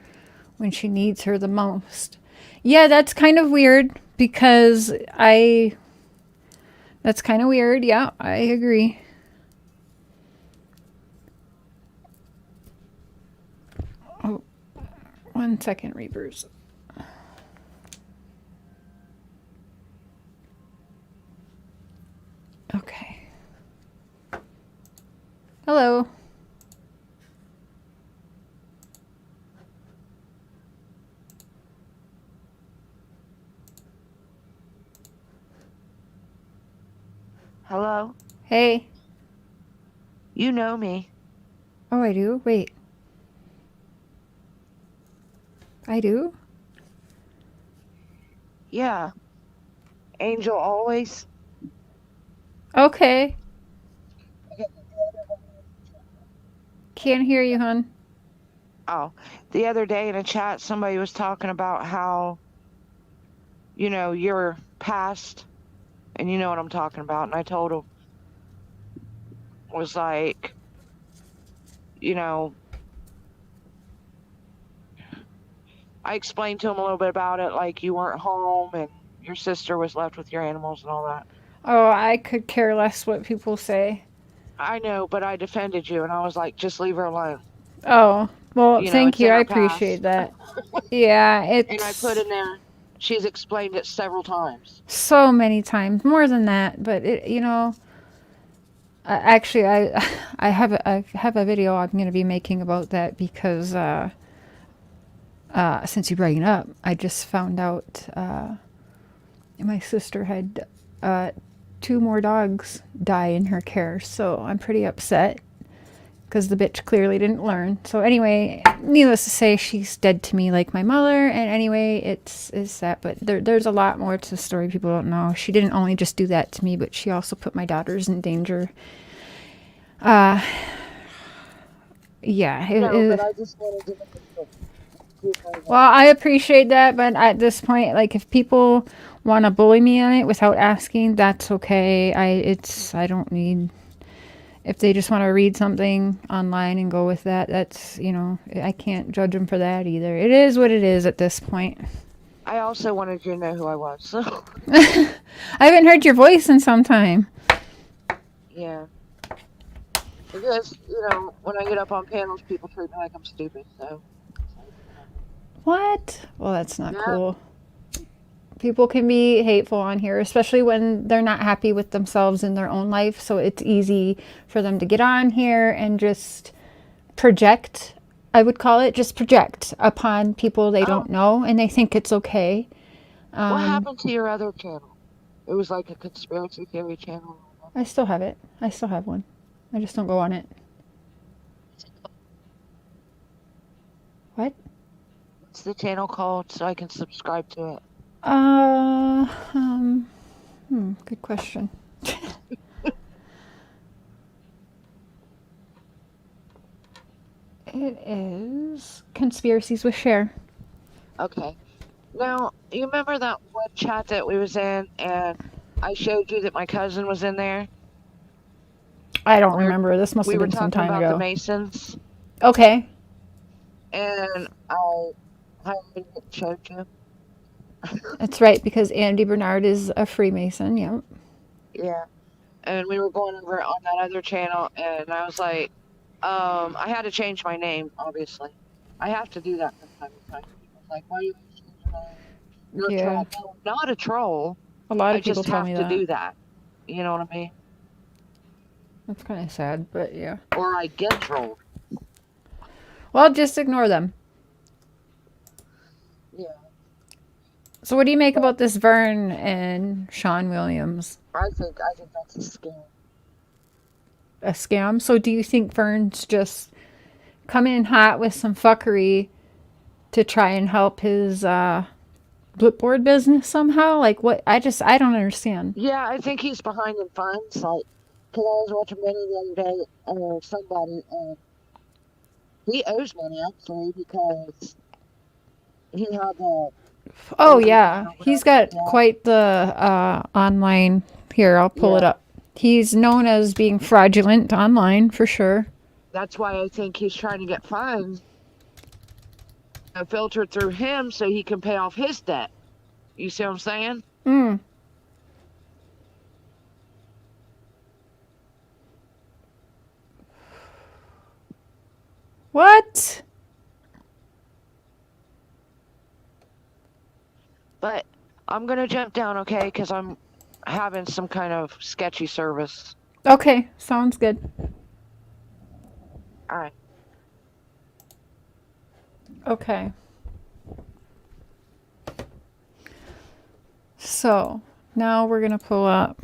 when she needs her the most. Yeah, that's kind of weird because that's kind of weird. Yeah, I agree. Oh, 1 second, Reapers. Okay. Hello. Hello? Hey. You know me. Oh, I do? Wait. I do? Yeah. Angel always. Okay. Can't hear you, hon. Oh, the other day in a chat, somebody was talking about how, you're past, and you know what I'm talking about. And I told him, was like, I explained to him a little bit about it, like you weren't home and your sister was left with your animals and all that. Oh, I could care less what people say. I know, but I defended you, and I was like, just leave her alone. Oh, well, thank It's you. in I her appreciate past. that. Yeah, it's... And I put in there, she's explained it several times. So many times. More than that. But, actually, I have a video I'm going to be making about that because since you bring it up, I just found out my sister had 2 more dogs die in her care. So I'm pretty upset because the bitch clearly didn't learn. So anyway, needless to say, she's dead to me like my mother. And anyway, it's that. But there's a lot more to the story people don't know. She didn't only just do that to me, but she also put my daughters in danger. Yeah. But I just wanted to... Well, I appreciate that, but at this point, like, if people want to bully me on it without asking, that's okay. I don't need... If they just want to read something online and go with that, that's, I can't judge them for that either. It is what it is at this point. I also wanted you to know who I was, so... I haven't heard your voice in some time. Yeah. Because, when I get up on panels, people treat me like I'm stupid, so... What? Well, that's not cool. People can be hateful on here, especially when they're not happy with themselves in their own life. So it's easy for them to get on here and just project, I would call it, just project upon people they don't know, and they think it's okay. What happened to your other channel? It was like a conspiracy theory channel. I still have it. I still have one. I just don't go on it. What? What's the channel called so I can subscribe to it? Good question. It is Conspiracies with Cher. Okay. Now, you remember that one chat that we was in and I showed you that my cousin was in there. I don't remember. This must We have were been some talking time about the ago. Masons, Okay. and I highlighted it and showed you. That's right, because Andy Bernard is a Freemason. Yep. Yeah. And we were going over it on that other channel, and I was like, I had to change my name, obviously. I have to do that from time to time. People's like, why do you change your name? You're a Yeah. troll. No, I'm not a troll. A lot I of people just tell have me to that. do that. You know what I mean? That's kind of sad, but yeah. Or I get trolled. Well, just ignore them. Yeah. So what do you make about this Vern and Sean Williams? I think that's a scam. A scam? So do you think Vern's just coming in hot with some fuckery to try and help his Blipboard business somehow? Like what? I don't understand. Yeah, I think he's behind in funds. Like, cause I was watching money the other day, or somebody, and he owes money actually because he had the. Oh yeah, or he's whatever, got yeah. quite the online. Here, I'll pull it Yeah. up. He's known as being fraudulent online for sure. That's why I think he's trying to get funds filtered through him so he can pay off his debt. You see what I'm saying? Mm. What? But I'm gonna jump down, okay? Because I'm having some kind of sketchy service. Okay, sounds good. All right. Okay. So now we're gonna pull up.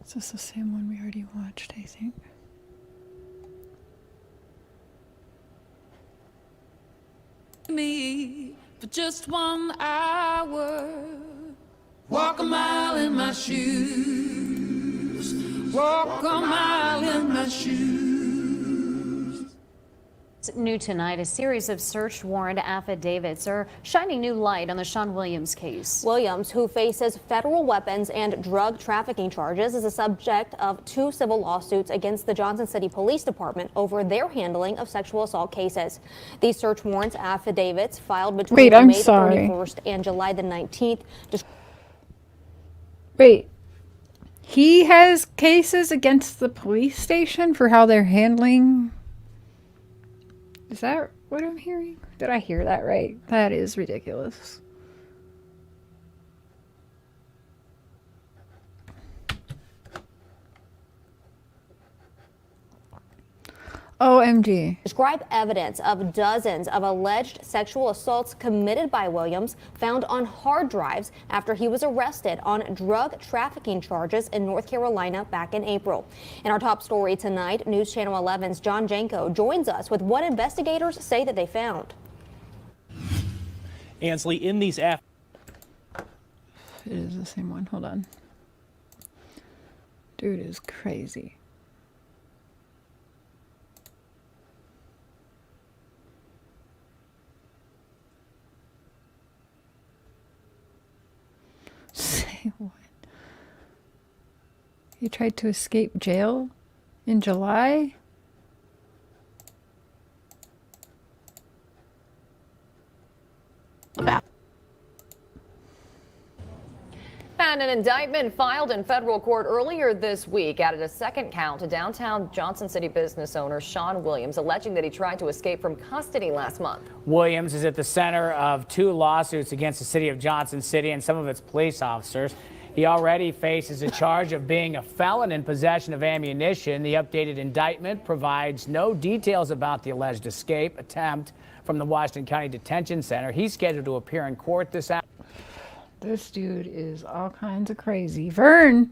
Is this the same one we already watched, I think? Me for just 1 hour. Walk a mile in my shoes. Walk a mile in my shoes. New tonight, a series of search warrant affidavits are shining new light on the Sean Williams case. Williams, who faces federal weapons and drug trafficking charges, is the subject of 2 civil lawsuits against the Johnson City Police Department over their handling of sexual assault cases. These search warrants affidavits filed between May 31st and July the 19th. Wait. He has cases against the police station for how they're handling. Is that what I'm hearing? Did I hear that right? That is ridiculous. OMG. Describe evidence of dozens of alleged sexual assaults committed by Williams found on hard drives after he was arrested on drug trafficking charges in North Carolina back in April. In our top story tonight, News Channel 11's John Janko joins us with what investigators say that they found. Ansley, in these It is the same one. Hold on. Dude is crazy. Say what? He tried to escape jail in July? And an indictment filed in federal court earlier this week added a second count to downtown Johnson City business owner Sean Williams, alleging that he tried to escape from custody last month. Williams is at the center of 2 lawsuits against the city of Johnson City and some of its police officers. He already faces a charge of being a felon in possession of ammunition. The updated indictment provides no details about the alleged escape attempt from the Washington County Detention Center. He's scheduled to appear in court this afternoon. This dude is all kinds of crazy. Vern!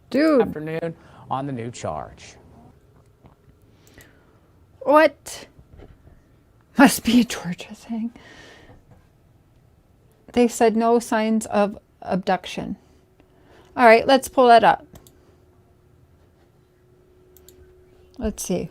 Dude. Afternoon. on the new charge. What? Must be a Georgia thing. They said no signs of abduction. All right, let's pull that up. Let's see.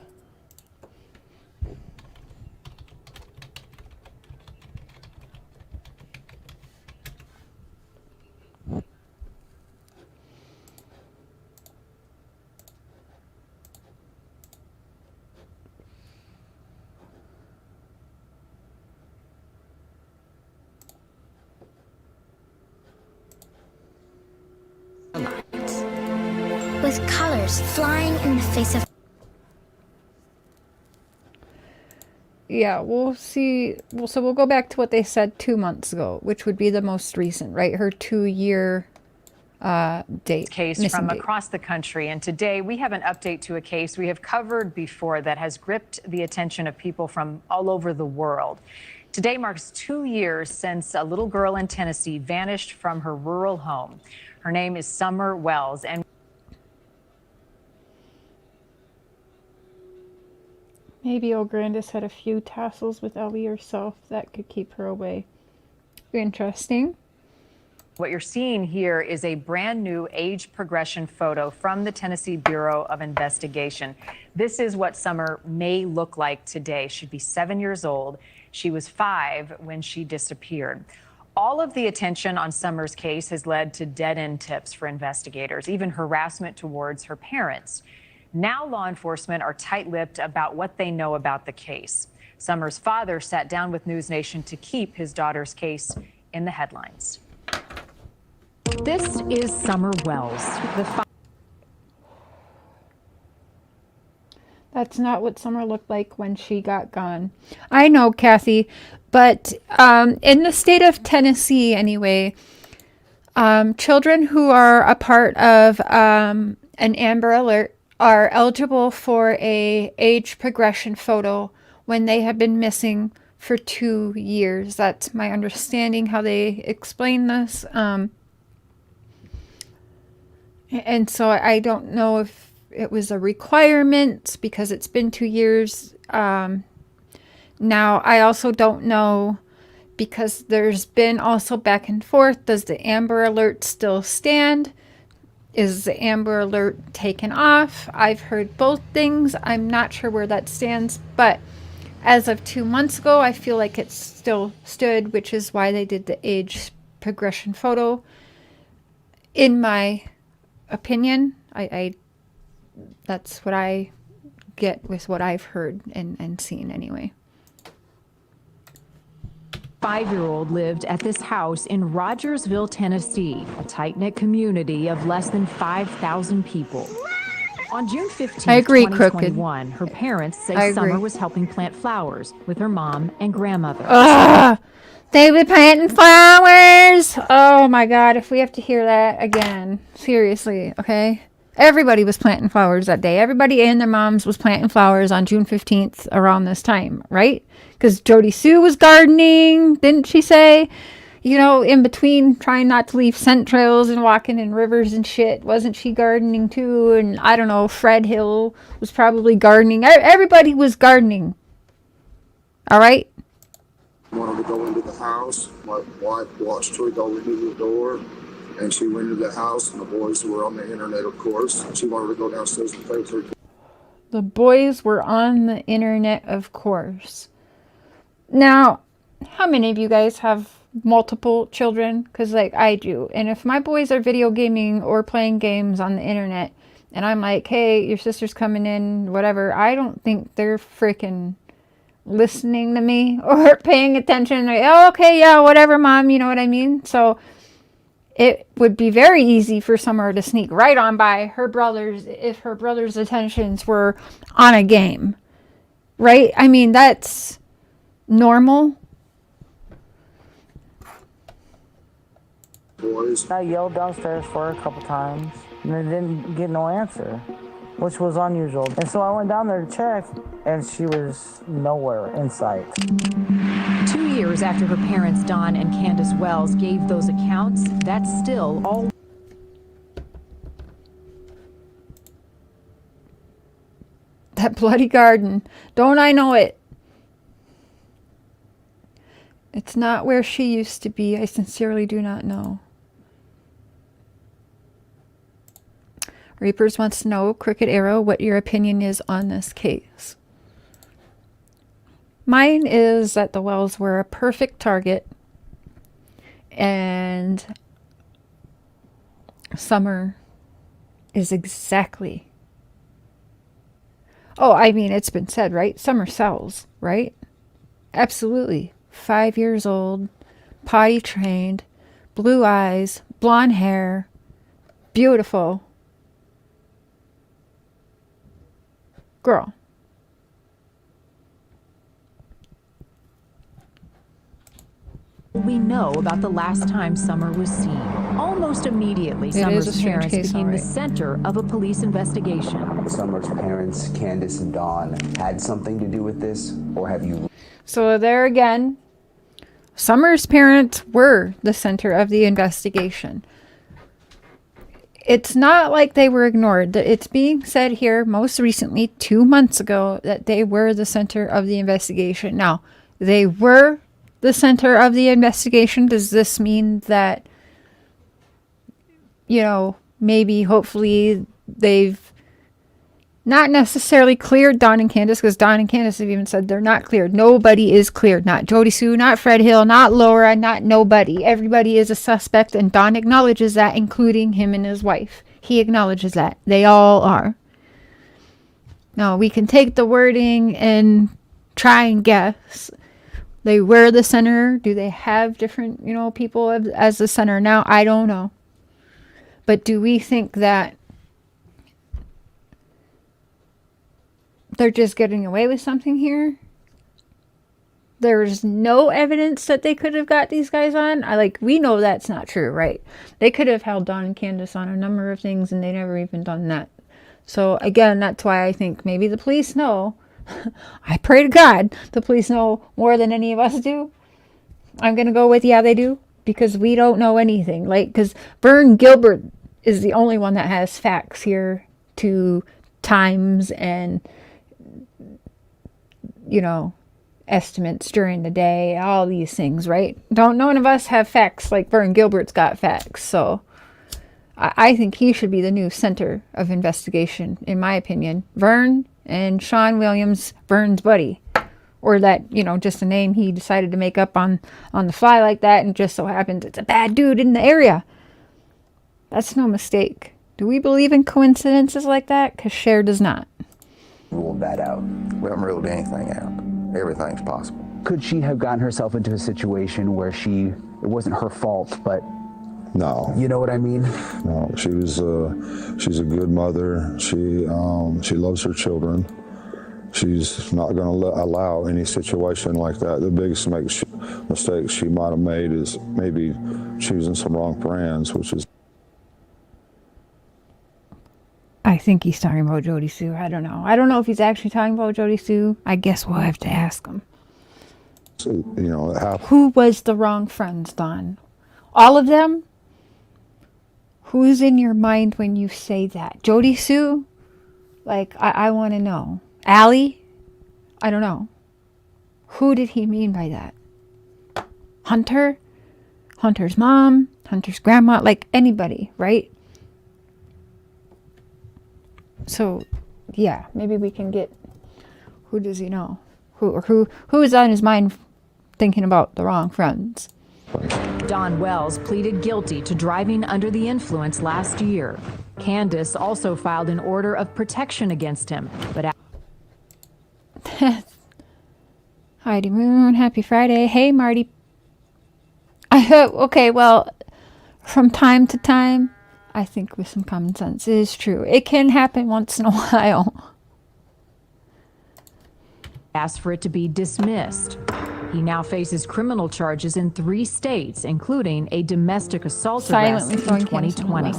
With colors flying in the face of... Yeah, we'll see. So we'll go back to what they said 2 months ago, which would be the most recent, right? Her 2-year date. Case from across the country. And today we have an update to a case we have covered before that has gripped the attention of people from all over the world. Today marks 2 years since a little girl in Tennessee vanished from her rural home. Her name is Summer Wells. And maybe O'Grandis had a few tassels with Ellie herself that could keep her away. Interesting. what you're seeing here is a brand new age progression photo from the Tennessee Bureau of Investigation. This is what Summer may look like today. She'd be 7 years old. She was 5 when she disappeared. All of the attention on Summer's case has led to dead-end tips for investigators, even harassment towards her parents. Now law enforcement are tight-lipped about what they know about the case. Summer's father sat down with News Nation to keep his daughter's case in the headlines. This is Summer Wells. That's not what Summer looked like when she got gone. I know, Kathy, but in the state of Tennessee anyway, children who are a part of an Amber Alert are eligible for a age progression photo when they have been missing for 2 years. That's my understanding how they explain this. And so I don't know if it was a requirement because it's been 2 years. Now, I also don't know because there's been also back and forth. Does the Amber Alert still stand? Is the Amber Alert taken off? I've heard both things. I'm not sure where that stands, but as of 2 months ago, I feel like it still stood, which is why they did the age progression photo. In my opinion, I that's what I get with what I've heard and seen anyway. 5-year-old lived at this house in Rogersville, Tennessee, a tight-knit community of less than 5,000 people. On June 15, I agree, 2021, her parents say Summer was helping plant flowers with her mom and grandmother. Ugh, they were planting flowers. Oh my God, if we have to hear that again. Seriously, okay? Everybody was planting flowers that day. Everybody and their moms was planting flowers on June 15th around this time, right? Because Jody Sue was gardening, didn't she say? You know, in between trying not to leave scent trails and walking in rivers and shit. Wasn't she gardening too? And I don't know, Fred Hill was probably gardening. Everybody was gardening. All right? Wanted to go into the house. My wife watched her go into the door. And she went into the house, and the boys were on the internet, of course. She wanted to go downstairs and play with her. The boys were on the internet, of course. Now, how many of you guys have multiple children? Because, like, I do. And if my boys are video gaming or playing games on the internet, and I'm like, hey, your sister's coming in, whatever, I don't think they're freaking listening to me or paying attention. Like, oh, okay, yeah, whatever, Mom, you know what I mean? So it would be very easy for Summer to sneak right on by her brothers if her brothers' attentions were on a game, right? I mean, that's normal. Boys. I yelled downstairs for her a couple times, and I didn't get no answer, which was unusual. And so I went down there to check, and she was nowhere in sight. 2 years after her parents, Don and Candace Wells, gave those accounts, that's still all. That bloody garden. Don't I know it? It's not where she used to be. I sincerely do not know. Reapers wants to know, Crooked Arrow, what your opinion is on this case. Mine is that the Wells were a perfect target, and Summer is exactly... Oh, I mean, it's been said, right? Summer sells, right? Absolutely. 5 years old, potty trained, blue eyes, blonde hair, beautiful girl. We know about the last time Summer was seen. Almost immediately, Summer's parents became the center of a police investigation. Summer's parents, Candace and Dawn, had something to do with this, or have you? So there again, Summer's parents were the center of the investigation. It's not like they were ignored. It's being said here most recently, 2 months ago, that they were the center of the investigation. Now, they were the center of the investigation. Does this mean that, you know, maybe hopefully they've not necessarily cleared Dawn and Candace, because Dawn and Candace have even said they're not cleared. Nobody is cleared. Not Jody Sue, not Fred Hill, not Laura, not nobody. Everybody is a suspect, and Dawn acknowledges that, including him and his wife. He acknowledges that. They all are. Now, we can take the wording and try and guess. They were the center. Do they have different, you know, people as the center now? I don't know. But do we think that they're just getting away with something here? There's no evidence that they could have got these guys on. We know that's not true, right? They could have held Dawn and Candace on a number of things, and they never even done that. So again, that's why I think maybe the police know. I pray to God the police know more than any of us do. I'm going to go with, yeah, they do, because we don't know anything. Because Vern Gilbert is the only one that has facts here to times and, you know, estimates during the day, all these things, right? None of us have facts like Vern Gilbert's got facts. So I think he should be the new center of investigation, in my opinion. Vern and Sean Williams, Vern's buddy. Or that, you know, just a name he decided to make up on the fly like that, and just so happens it's a bad dude in the area. That's no mistake. Do we believe in coincidences like that? Because Cher does not. Ruled that out. We haven't ruled anything out. Everything's possible. Could she have gotten herself into a situation where it wasn't her fault, but No. you know what I mean? No, she's a good mother. She loves her children. She's not going to allow any situation like that. The biggest mistake she might have made is maybe choosing some wrong friends, which is... I think he's talking about Jody Sue. I don't know. I don't know if he's actually talking about Jody Sue. I guess we'll have to ask him. So, you know, who was the wrong friends, Don? All of them? Who's in your mind when you say that? Jody Sue? I want to know. Allie? I don't know. Who did he mean by that? Hunter? Hunter's mom? Hunter's grandma? Anybody, right? So, yeah, maybe we can get... Who does he know? Who is on his mind thinking about the wrong friends? Don Wells pleaded guilty to driving under the influence last year. Candace also filed an order of protection against him, but... Heidi Moon, happy Friday. Hey, Marty. Okay, well, from time to time, I think with some common sense, it is true. It can happen once in a while. Asked for it to be dismissed. He now faces criminal charges in 3 states, including a domestic assault arrest in 2020.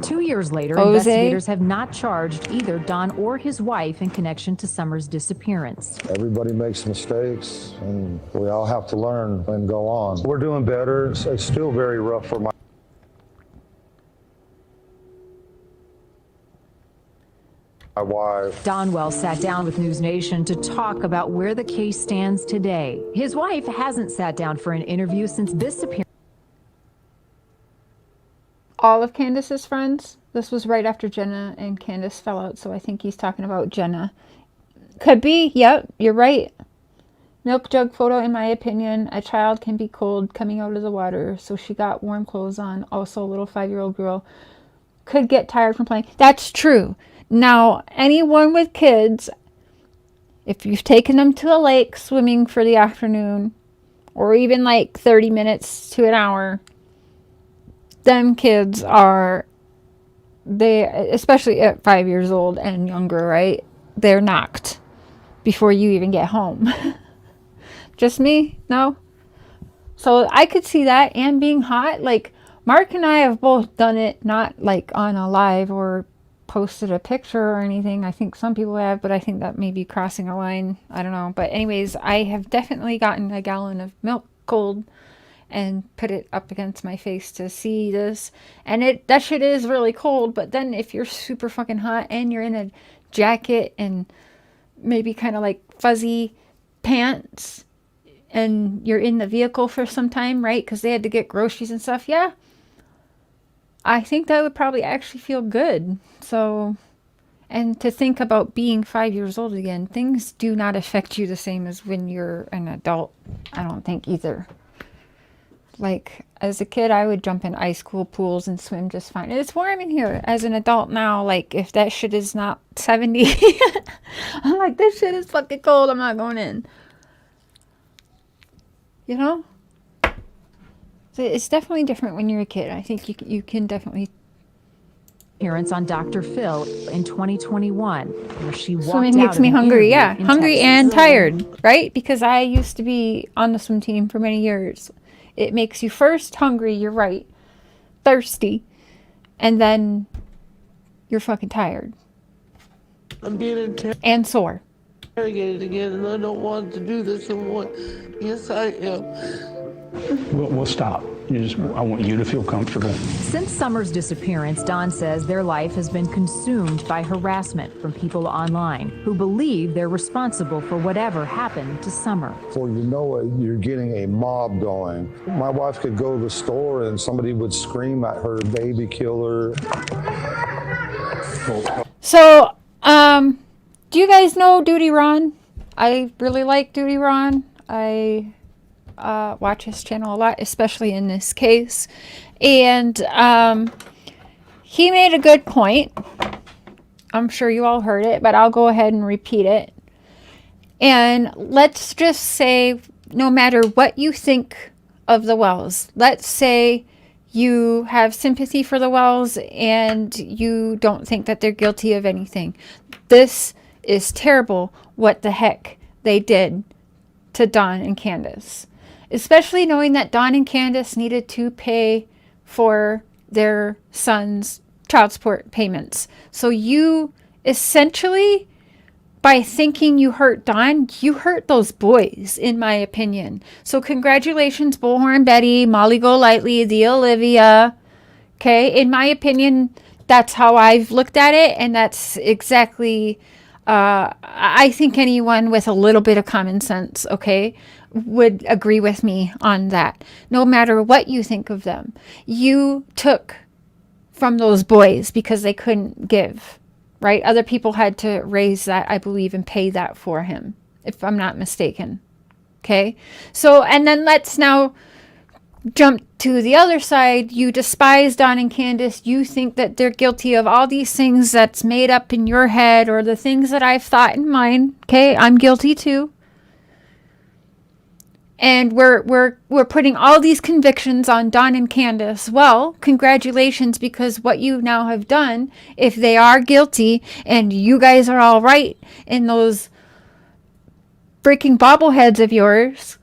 2 years later, investigators have not charged either Don or his wife in connection to Summer's disappearance. Everybody makes mistakes, and we all have to learn and go on. We're doing better. It's still very rough for my... My wife. Donwell sat down with News Nation to talk about where the case stands today. His wife hasn't sat down for an interview since this appearance. All of Candace's friends. This was right after Jenna and Candace fell out, so I think he's talking about Jenna. Could be. Yep, you're right. Milk jug photo, in my opinion. A child can be cold coming out of the water, so she got warm clothes on. Also, a little 5-year-old girl could get tired from playing. That's true. Now, anyone with kids, if you've taken them to the lake swimming for the afternoon, or even like 30 minutes to an hour, them kids are, they, especially at 5 years old and younger, right? They're knocked before you even get home. Just me? No? So I could see that, and being hot. Like, Mark and I have both done it, not like on a live or posted a picture or anything. I think some people have, but I think that may be crossing a line. I don't know. But anyways, I have definitely gotten a gallon of milk cold and put it up against my face to see this. And that shit is really cold. But then if you're super fucking hot and you're in a jacket and maybe kind of like fuzzy pants and you're in the vehicle for some time, right? Because they had to get groceries and stuff. Yeah. I think that would probably actually feel good. So, and to think about being 5 years old again, things do not affect you the same as when you're an adult. I don't think either. Like, as a kid, I would jump in ice cool pools and swim just fine. It's warm in here. As an adult now, like, if that shit is not 70, I'm like, this shit is fucking cold. I'm not going in. You know? So it's definitely different when you're a kid. I think you can definitely. Appearance on Dr. Phil in 2021, where she walked Swimming out makes of me an hungry. interview Yeah, in hungry Texas. and tired, right? Because I used to be on the swim team for many years. It makes you first hungry, you're right, thirsty, and then you're fucking tired. I'm being and sore. interrogated again, and I don't want to do this anymore. Yes, I am. We'll stop. I want you to feel comfortable. Since Summer's disappearance, Don says their life has been consumed by harassment from people online who believe they're responsible for whatever happened to Summer. Before you know it, you're getting a mob going. My wife could go to the store and somebody would scream at her, baby killer. So, do you guys know Duty Ron? I really like Duty Ron. I watch his channel a lot, especially in this case. And he made a good point. I'm sure you all heard it, but I'll go ahead and repeat it. And let's just say, no matter what you think of the Wells, let's say you have sympathy for the Wells and you don't think that they're guilty of anything. This is terrible what the heck they did to Don and Candace. Especially knowing that Don and Candace needed to pay for their son's child support payments. So you essentially, by thinking you hurt Don, you hurt those boys, in my opinion. So congratulations, Bullhorn Betty, Molly Golightly, the Olivia. Okay, in my opinion, that's how I've looked at it, and that's exactly, I think anyone with a little bit of common sense, okay, would agree with me on that. No matter what you think of them, you took from those boys because they couldn't give, right? Other people had to raise that, I believe, and pay that for him, if I'm not mistaken. Okay, so, and then let's now jump to the other side. You despise Don and Candace. You think that they're guilty of all these things that's made up in your head, or the things that I've thought in mine. Okay, I'm guilty too. And we're putting all these convictions on Don and Candace. Well, congratulations, because what you now have done, if they are guilty and you guys are all right in those freaking bobbleheads of yours,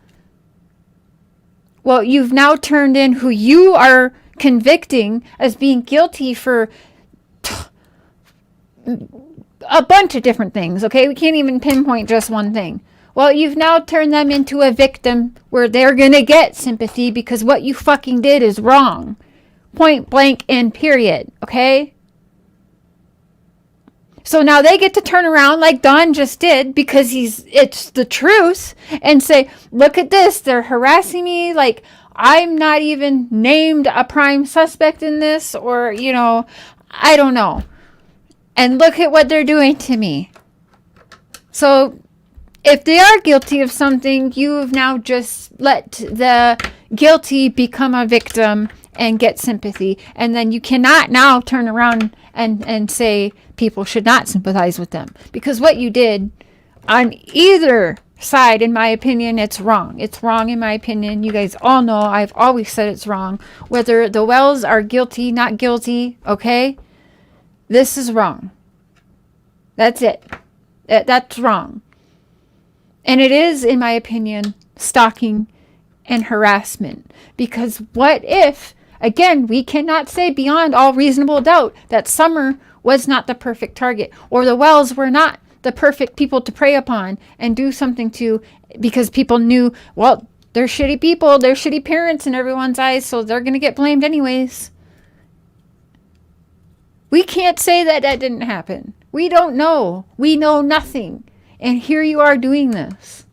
well, you've now turned in who you are convicting as being guilty for a bunch of different things, okay? We can't even pinpoint just one thing. Well, you've now turned them into a victim where they're going to get sympathy because what you fucking did is wrong. Point blank and period, okay? So now they get to turn around like Don just did, because it's the truth, and say, look at this, they're harassing me, like I'm not even named a prime suspect in this, or, I don't know. And look at what they're doing to me. So if they are guilty of something, you have now just let the guilty become a victim and get sympathy. And then you cannot now turn around and say people should not sympathize with them. Because what you did on either side, in my opinion, it's wrong. It's wrong in my opinion. You guys all know I've always said it's wrong. Whether the Wells are guilty, not guilty, okay? This is wrong. That's it. That's wrong. And it is, in my opinion, stalking and harassment. Because what if, again, we cannot say beyond all reasonable doubt that Summer was not the perfect target, or the Wells were not the perfect people to prey upon and do something to, because people knew, well, they're shitty people, they're shitty parents in everyone's eyes, so they're going to get blamed anyways. We can't say that that didn't happen. We don't know. We know nothing. And here you are doing this.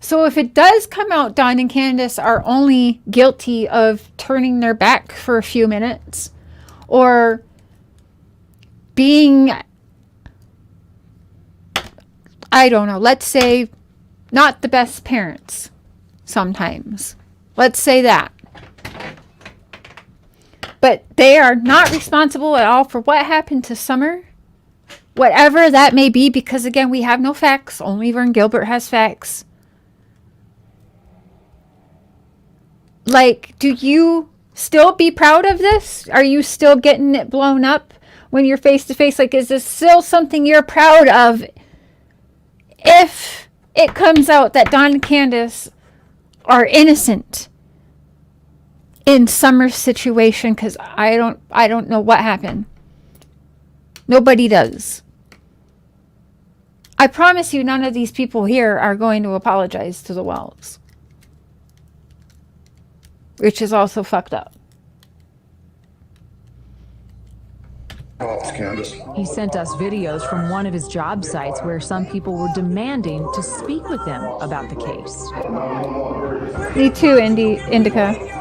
So if it does come out Don and Candace are only guilty of turning their back for a few minutes, or being, I don't know, let's say not the best parents sometimes. Let's say that. But they are not responsible at all for what happened to Summer. Whatever that may be, because again, we have no facts. Only Vern Gilbert has facts. Like, do you still be proud of this? Are you still getting it blown up when you're face to face? Like, is this still something you're proud of if it comes out that Don and Candace are innocent in Summer's situation? Because I don't know what happened. Nobody does. I promise you, none of these people here are going to apologize to the Wells, which is also fucked up. He sent us videos from one of his job sites where some people were demanding to speak with him about the case. Me too, Indica.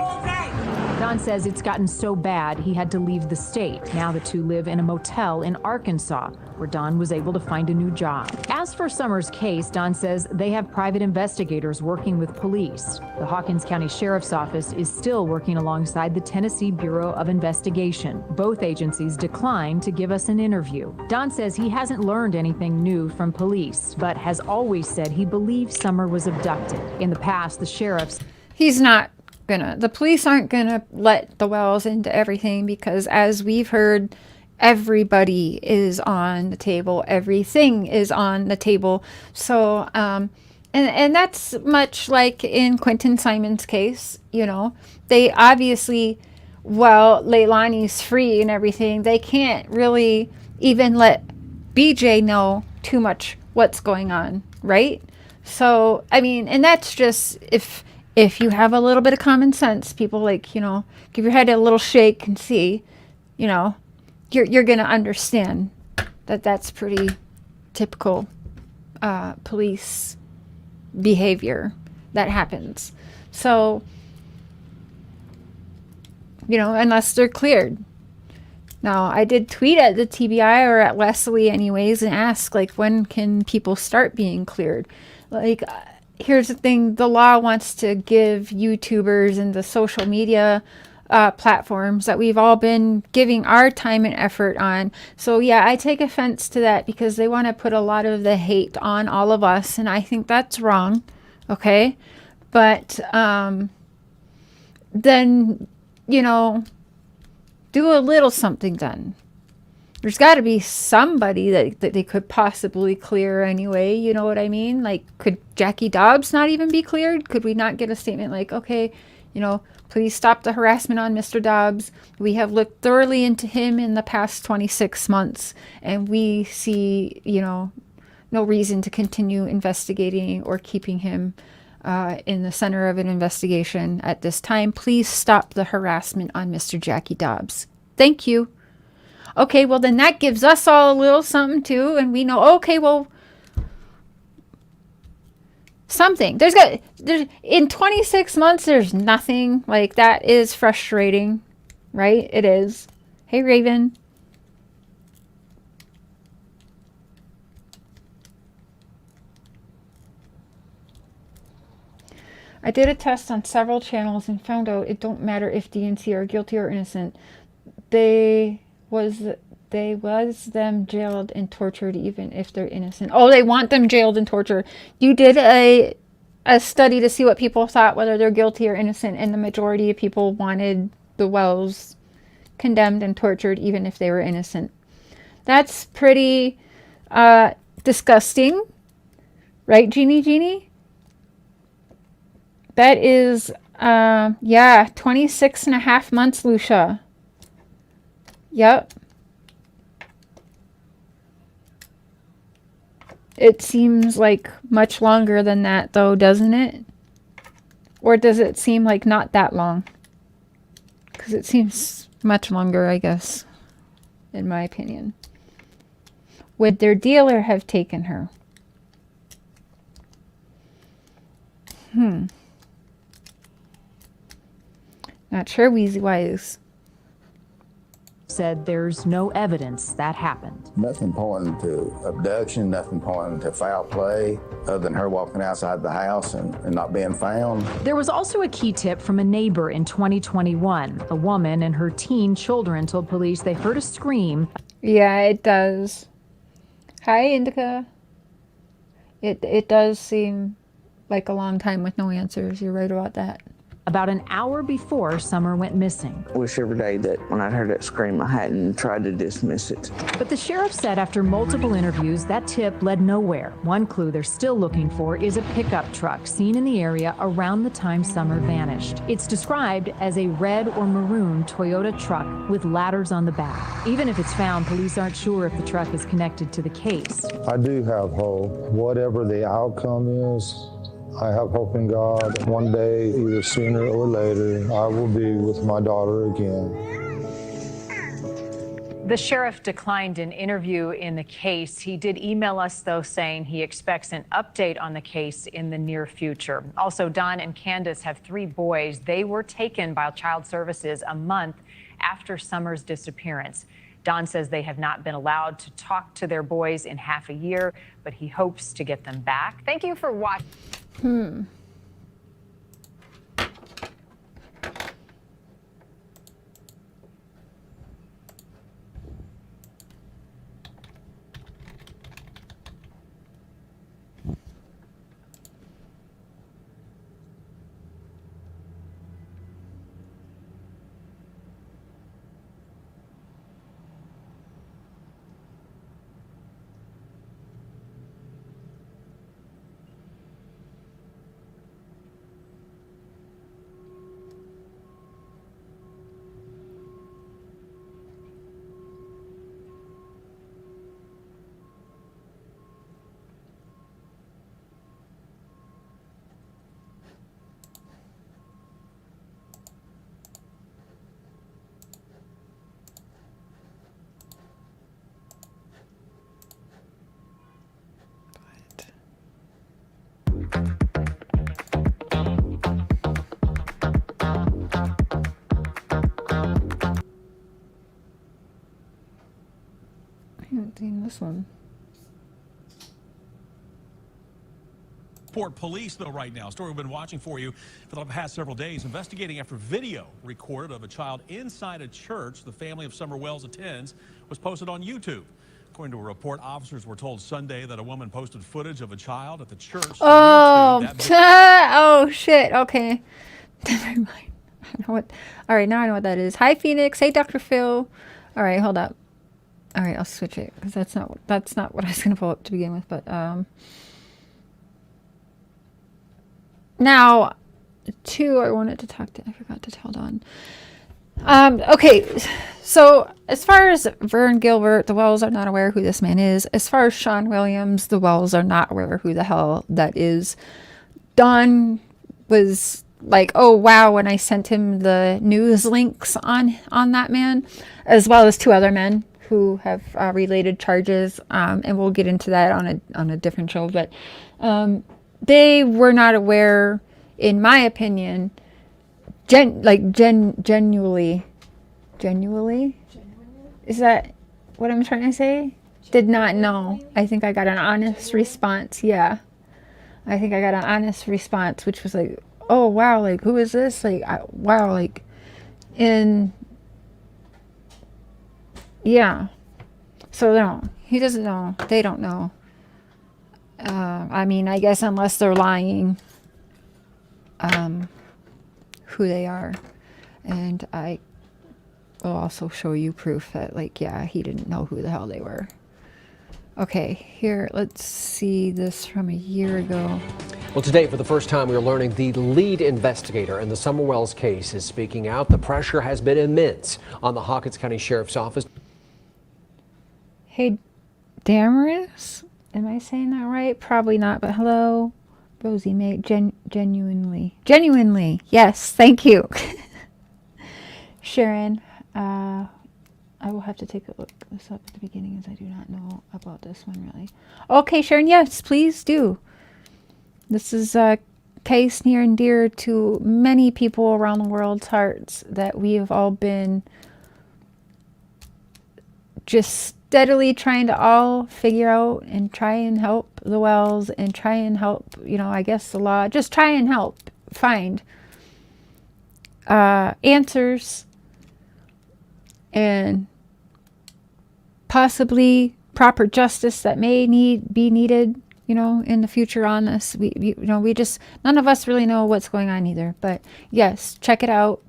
Don says it's gotten so bad he had to leave the state. Now the two live in a motel in Arkansas, where Don was able to find a new job. As for Summer's case, Don says they have private investigators working with police. The Hawkins County Sheriff's Office is still working alongside the Tennessee Bureau of Investigation. Both agencies declined to give us an interview. Don says he hasn't learned anything new from police, but has always said he believes Summer was abducted. In the past, the sheriffs... He's not the police aren't gonna let the Wells into everything, because as we've heard, everybody is on the table, everything is on the table. So and that's much like in Quentin Simon's case. They obviously, while Leilani's free and everything, they can't really even let BJ know too much what's going on, right? So I mean, and that's just if you have a little bit of common sense, people, like, give your head a little shake and see, you're going to understand that that's pretty typical police behavior that happens. So, unless they're cleared. Now, I did tweet at the TBI, or at Leslie anyways, and ask, like, when can people start being cleared? Like, here's the thing, the law wants to give YouTubers and the social media platforms that we've all been giving our time and effort on. So yeah, I take offense to that, because they want to put a lot of the hate on all of us, and I think that's wrong. Okay? But then, do a little something then. There's got to be somebody that they could possibly clear anyway. You know what I mean? Like, could Jackie Dobbs not even be cleared? Could we not get a statement like, okay, please stop the harassment on Mr. Dobbs. We have looked thoroughly into him in the past 26 months, and we see, no reason to continue investigating or keeping him in the center of an investigation at this time. Please stop the harassment on Mr. Jackie Dobbs. Thank you. Okay, well, then that gives us all a little something too. And we know, okay, well, something. There's in 26 months, there's nothing. Like, that is frustrating, right? It is. Hey, Raven. I did a test on several channels and found out it don't matter if DNC are guilty or innocent. They was them jailed and tortured even if they're innocent. Oh, they want them jailed and tortured. You did a study to see what people thought, whether they're guilty or innocent, and the majority of people wanted the Wells condemned and tortured even if they were innocent. That's pretty disgusting. Right, Jeannie? That is, yeah, 26 and a half months, Lucia. Yep. It seems like much longer than that, though, doesn't it? Or does it seem like not that long? Because it seems much longer, I guess, in my opinion. Would their dealer have taken her? Not sure, Wheezy Wise. Said there's no evidence that happened. Nothing pointing to abduction, nothing pointing to foul play, other than her walking outside the house and not being found. There was also a key tip from a neighbor in 2021. A woman and her teen children told police they heard a scream. Yeah, it does. Hi, Indica. It does seem like a long time with no answers. You're right about that. About an hour before Summer went missing. I wish every day that when I heard that scream, I hadn't tried to dismiss it. But the sheriff said after multiple interviews, that tip led nowhere. One clue they're still looking for is a pickup truck seen in the area around the time Summer vanished. It's described as a red or maroon Toyota truck with ladders on the back. Even if it's found, police aren't sure if the truck is connected to the case. I do have hope. Whatever the outcome is, I have hope in God. One day, either sooner or later, I will be with my daughter again. The sheriff declined an interview in the case. He did email us, though, saying he expects an update on the case in the near future. Also, Don and Candace have 3 boys. They were taken by Child Services a month after Summer's disappearance. Don says they have not been allowed to talk to their boys in half a year, but he hopes to get them back. Thank you for watching. I haven't seen this one. Port Police, though, right now. Story we've been watching for you for the past several days, investigating after video recorded of a child inside a church the family of Summer Wells attends was posted on YouTube. According to a report, officers were told Sunday that a woman posted footage of a child at the church. Oh, oh shit. Okay. Never mind. I know what. All right, now I know what that is. Hi, Phoenix. Hey, Dr. Phil. All right, hold up. All right, I'll switch it because that's not what I was gonna pull up to begin with. But now, 2 I wanted to talk to. I forgot to tell Dawn. Okay, so as far as Vern Gilbert, the Wells are not aware who this man is. As far as Sean Williams, the Wells are not aware who the hell that is. Dawn was like, oh wow, when I sent him the news links on that man, as well as 2 other men who have related charges, and we'll get into that on a different show. But they were not aware, in my opinion, genuinely. Is that what I'm trying to say? Did not know. I think I got an honest response. Yeah. I think I got an honest response, which was like, oh, wow, like, who is this? Like, wow, like, yeah. So, no, he doesn't know. They don't know. I mean, I guess unless they're lying, who they are. And I will also show you proof that, like, yeah, he didn't know who the hell they were. Okay, here, let's see this from a year ago. Well, today, for the first time, we're learning the lead investigator in the Summer Wells case is speaking out. The pressure has been immense on the Hawkins County Sheriff's Office. Hey, Damaris? Am I saying that right? Probably not, but hello, Rosie Mae. Genuinely. Yes, thank you. Sharon, I will have to look this up at the beginning, as I do not know about this one really. Okay, Sharon, yes, please do. This is a case near and dear to many people around the world's hearts that we have all been just steadily trying to all figure out and try and help the Wells and try and help, I guess the law, just try and help find answers and possibly proper justice that may be needed, in the future on this. We just, none of us really know what's going on either. But yes, check it out.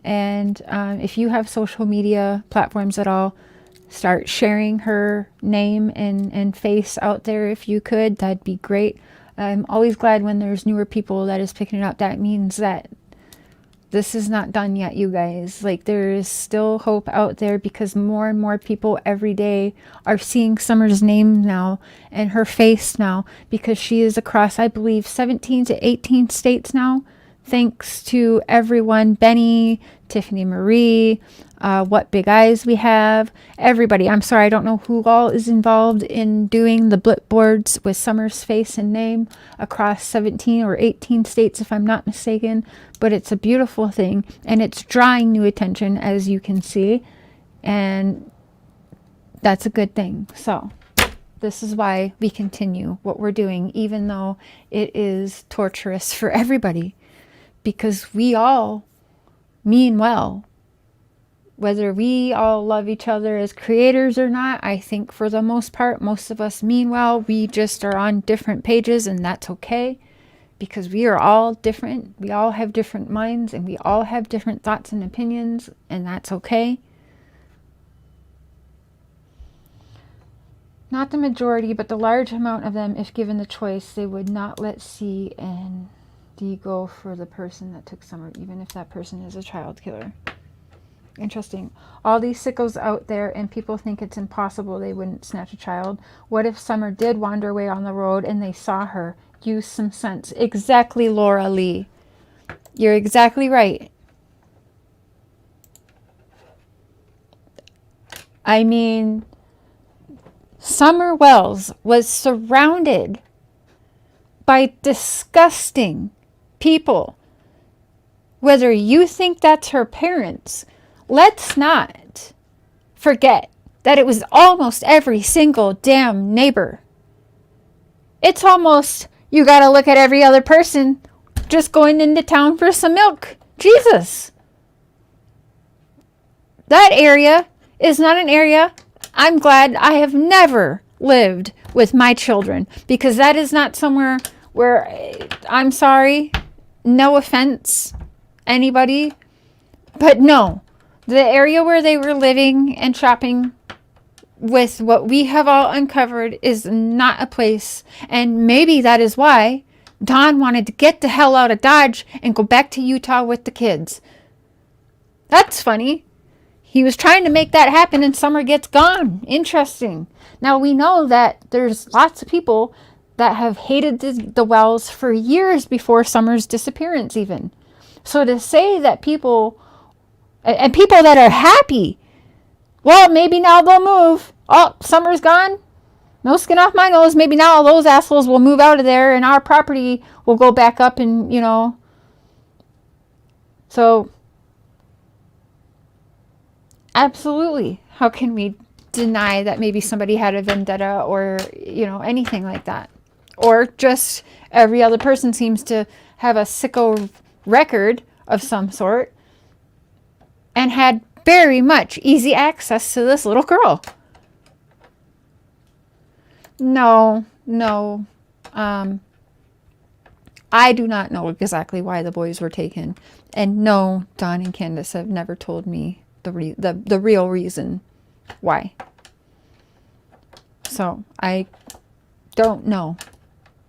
And if you have social media platforms at all, start sharing her name and face out there if you could. That'd be great. I'm always glad when there's newer people that is picking it up. That means that this is not done yet, you guys. Like, there is still hope out there, because more and more people every day are seeing Summer's name now and her face now, because she is across, I believe, 17 to 18 states now. Thanks to everyone, Benny, Tiffany Marie, What Big Eyes We Have, everybody. I'm sorry, I don't know who all is involved in doing the blip boards with Summer's face and name across 17 or 18 states, if I'm not mistaken. But it's a beautiful thing, and it's drawing new attention, as you can see, and that's a good thing. So this is why we continue what we're doing, even though it is torturous for everybody, because we all mean well. Whether we all love each other as creators or not, I think for the most part, most of us mean well. We just are on different pages, and that's okay, because we are all different. We all have different minds, and we all have different thoughts and opinions, and that's okay. Not the majority, but the large amount of them, if given the choice, they would not let C and D go for the person that took Summer, even if that person is a child killer. Interesting. All these sickos out there, and people think it's impossible they wouldn't snatch a child. What if Summer did wander away on the road and they saw her? Use some sense. Exactly, Laura Lee. You're exactly right. I mean, Summer Wells was surrounded by disgusting people. Whether you think that's her parents, let's not forget that it was almost every single damn neighbor. It's almost, you gotta look at every other person just going into town for some milk. Jesus. That area is not an area I'm glad I have never lived with my children, because that is not somewhere where, I'm sorry, no offense, anybody, but no, the area where they were living and shopping, with what we have all uncovered, is not a place. And maybe that is why Don wanted to get the hell out of Dodge and go back to Utah with the kids. That's funny. He was trying to make that happen, and Summer gets gone. Interesting. Now, we know that there's lots of people that have hated the Wells for years before Summer's disappearance even. So to say that people, and people that are happy Well, maybe now they'll move. Oh, summer's gone. No skin off my nose. Maybe now all those assholes will move out of there and our property will go back up and, you know. So, absolutely. How can we deny that maybe somebody had a vendetta or, you know, anything like that? Or just every other person seems to have a sicko record of some sort and had very much easy access to this little girl. No. I do not know exactly why the boys were taken. And no, Don and Candace have never told me the real reason why. So I don't know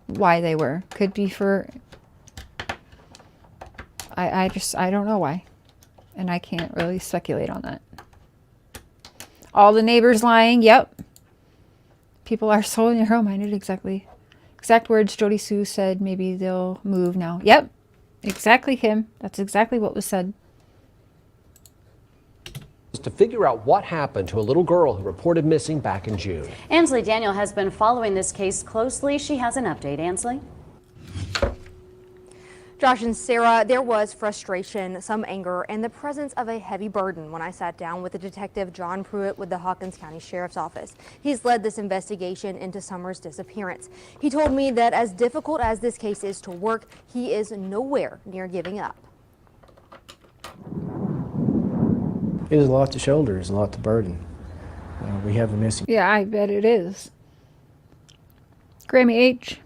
why they were. Could be for... I don't know why. And I can't really speculate on that. All the neighbors lying, yep. People are so narrow-minded, exactly. Exact words Jody Sue said, maybe they'll move now. Yep, exactly, Kim. That's exactly what was said. To figure out what happened to a little girl who reported missing back in June. Ansley Daniel has been following this case closely. She has an update. Ansley? Josh and Sarah, there was frustration, some anger, and the presence of a heavy burden when I sat down with the detective John Pruitt with the Hawkins County Sheriff's Office. He's led this investigation into Summer's disappearance. He told me that as difficult as this case is to work, he is nowhere near giving up. It is a lot to shoulder, it's a lot to burden. We have a missing. Yeah, I bet it is. Grammy H.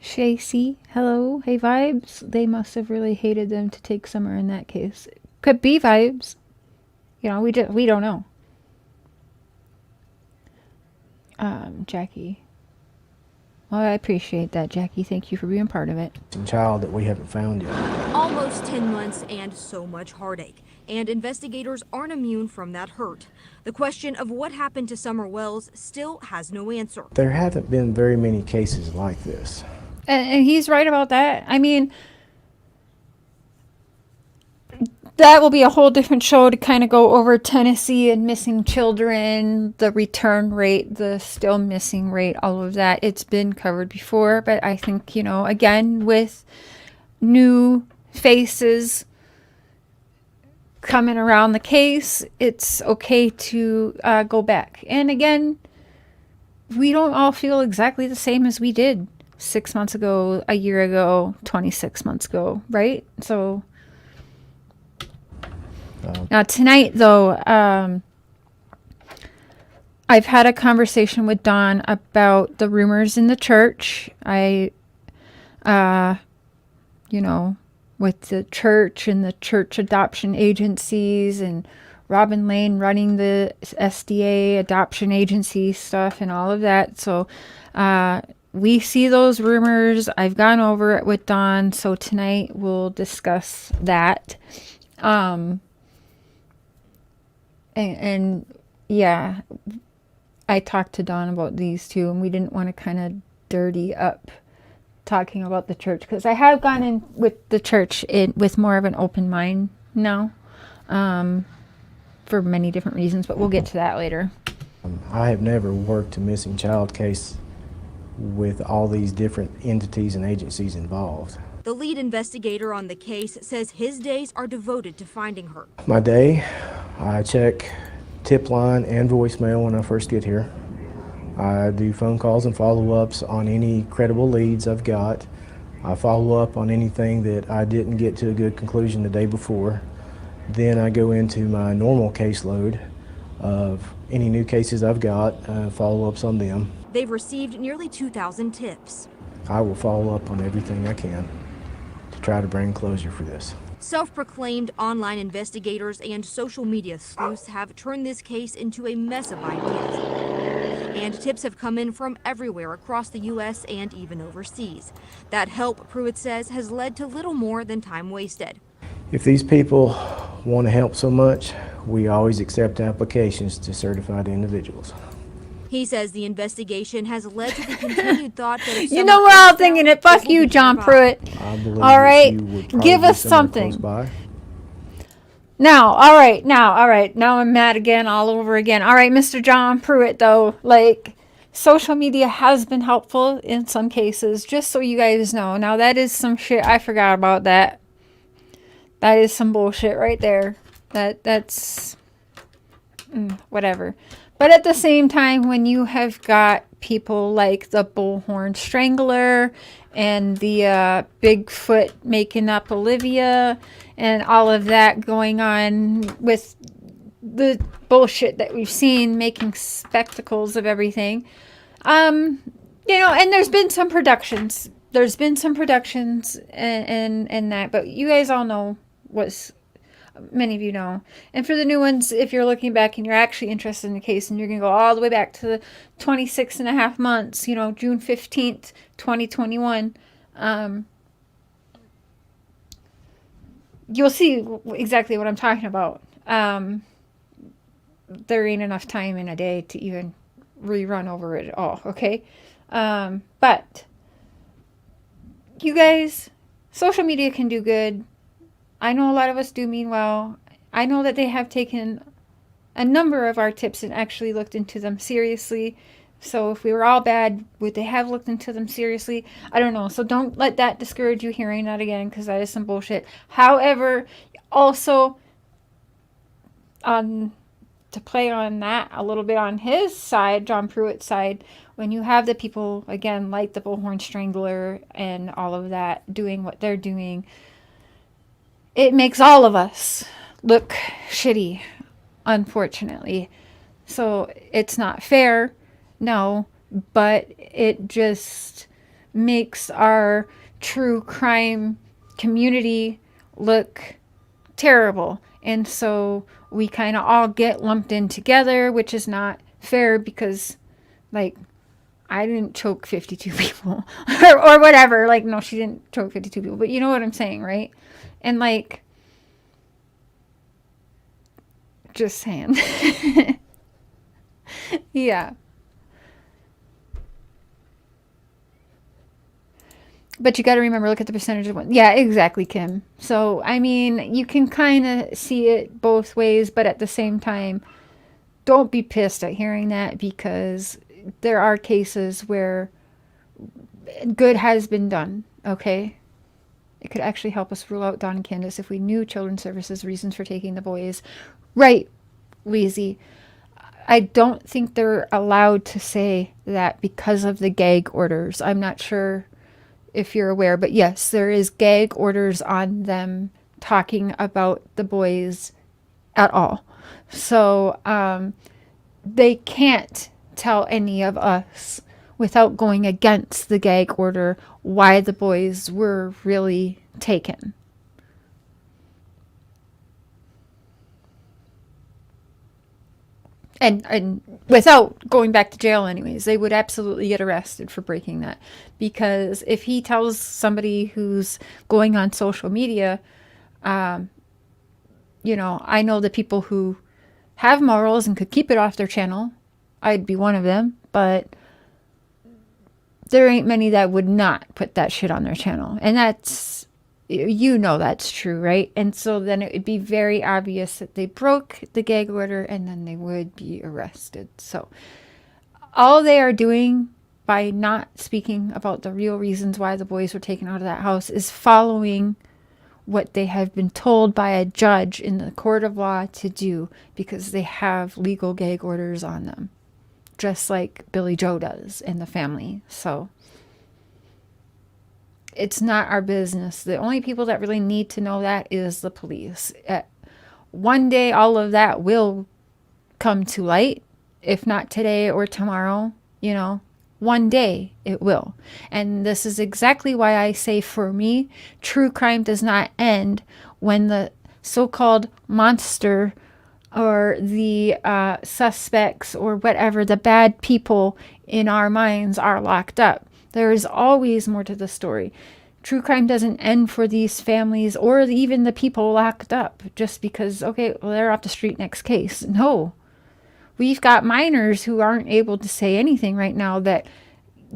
Shay C. Hello. Hey, Vibes. They must have really hated them to take Summer in that case. Could be Vibes. You know, we don't know. Jackie. Well, I appreciate that, Jackie. Thank you for being part of it. Child that we haven't found yet. Almost 10 months and so much heartache. And investigators aren't immune from that hurt. The question of what happened to Summer Wells still has no answer. There haven't been very many cases like this. And he's right about that. I mean, that will be a whole different show to kind of go over Tennessee and missing children, the return rate, the still missing rate, all of that. It's been covered before, but I think, you know, again, with new faces coming around the case, it's okay to go back. And again, we don't all feel exactly the same as we did 6 months ago, a year ago, 26 months ago, right? So now tonight, though, I've had a conversation with Don about the rumors in the church. You know, with the church and the church adoption agencies and Robin Lane running the SDA adoption agency stuff and all of that. So we see those rumors. I've gone over it with Don. So tonight we'll discuss that. And yeah, I talked to Don about these two, and we didn't want to kind of dirty up talking about the church, because I have gone in with the church with more of an open mind now, for many different reasons, but we'll get to that later. I have never worked a missing child case with all these different entities and agencies involved. The lead investigator on the case says his days are devoted to finding her. My day, I check tip line and voicemail when I first get here. I do phone calls and follow-ups on any credible leads I've got. I follow up on anything that I didn't get to a good conclusion the day before. Then I go into my normal caseload of any new cases I've got, follow-ups on them. They've received nearly 2,000 tips. I will follow up on everything I can to try to bring closure for this. Self-proclaimed online investigators and social media sleuths have turned this case into a mess of ideas. And tips have come in from everywhere across the U.S. and even overseas. That help, Pruitt says, has led to little more than time wasted. If these people want to help so much, we always accept applications to certified individuals. He says the investigation has led to the continued thought that if you know, we're all thinking it. Fuck you, John Pruitt. All right, give us something. Now, all right. Now I'm mad again, all over again. All right, Mr. John Pruitt, though, like, social media has been helpful in some cases, just so you guys know. Now, that is some shit. I forgot about that. That is some bullshit right there. That's whatever. But at the same time, when you have got people like the Bullhorn Strangler and the Bigfoot making up Olivia and all of that going on with the bullshit that we've seen, making spectacles of everything, and there's been some productions. And that, but you guys all know what's, many of you know. And for the new ones, if you're looking back and you're actually interested in the case and you're going to go all the way back to the 26 and a half months, June 15th, 2021, you'll see exactly what I'm talking about. There ain't enough time in a day to even rerun over it all, okay? But you guys, social media can do good. I know a lot of us do mean well. I know that they have taken a number of our tips and actually looked into them seriously. So if we were all bad, would they have looked into them seriously? I don't know. So don't let that discourage you hearing that again, because that is some bullshit. However, also, to play on that a little bit on his side, John Pruitt's side, when you have the people, again, like the Bullhorn Strangler and all of that doing what they're doing, it makes all of us look shitty, unfortunately. So it's not fair, no, but it just makes our true crime community look terrible. And so we kind of all get lumped in together, which is not fair because, like, I didn't choke 52 people or whatever. Like, no, she didn't choke 52 people, but you know what I'm saying, right? And, like, just saying. Yeah. But you got to remember, look at the percentage of one. Yeah, exactly, Kim. So, I mean, you can kind of see it both ways, but at the same time, don't be pissed at hearing that, because there are cases where good has been done, okay? It could actually help us rule out Don and Candace if we knew Children's Services' reasons for taking the boys. Right, Weezy. I don't think they're allowed to say that because of the gag orders. I'm not sure if you're aware, but yes, there is gag orders on them talking about the boys at all. So they can't tell any of us without going against the gag order why the boys were really taken. And without going back to jail anyways, they would absolutely get arrested for breaking that. Because if he tells somebody who's going on social media, I know the people who have morals and could keep it off their channel. I'd be one of them, but there ain't many that would not put that shit on their channel. And that's, that's true, right? And so then it would be very obvious that they broke the gag order, and then they would be arrested. So all they are doing by not speaking about the real reasons why the boys were taken out of that house is following what they have been told by a judge in the court of law to do, because they have legal gag orders on them, just like Billy Joe does and the family. So it's not our business. The only people that really need to know that is the police. One day, all of that will come to light, if not today or tomorrow, one day it will. And this is exactly why I say, for me, true crime does not end when the so-called monster or the suspects or whatever, the bad people in our minds are locked up. There is always more to the story. True crime doesn't end for these families or even the people locked up just because, okay, well, they're off the street, next case. No. We've got minors who aren't able to say anything right now that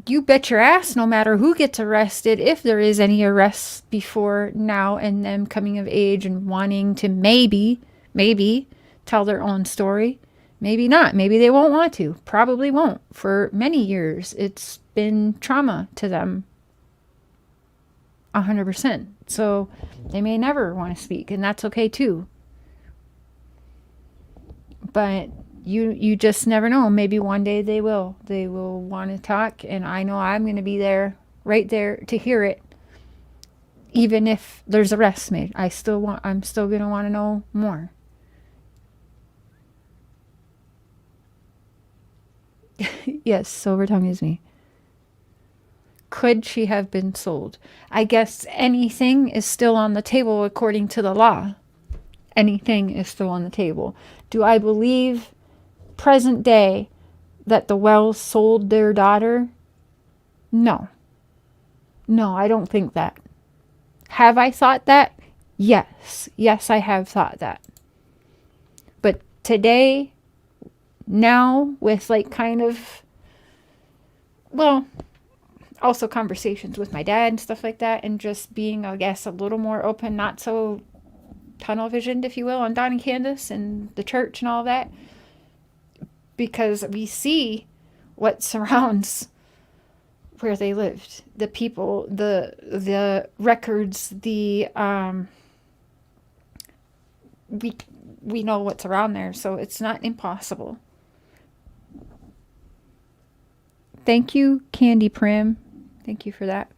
you bet your ass, no matter who gets arrested, if there is any arrests before now and them coming of age and wanting to maybe maybe tell their own story. Maybe not. Maybe they won't want to. Probably won't. For many years, it's been trauma to them. 100%. So they may never want to speak, and that's okay too. But you just never know. Maybe one day they will. They will want to talk, and I know I'm going to be there, right there to hear it. Even if there's arrests made, I'm still going to want to know more. Yes, Silver Tongue is me. Could she have been sold? I guess anything is still on the table according to the law. Anything is still on the table. Do I believe present day that the Wells sold their daughter? No. No, I don't think that. Have I thought that? Yes. Yes, I have thought that. But today, now, with like kind of, well, also conversations with my dad and stuff like that, and just being, I guess, a little more open, not so tunnel visioned, if you will, on Don and Candace and the church and all that, because we see what surrounds where they lived, the people, the records, the we know what's around there, so it's not impossible. Thank you, Candy Prim. Thank you for that.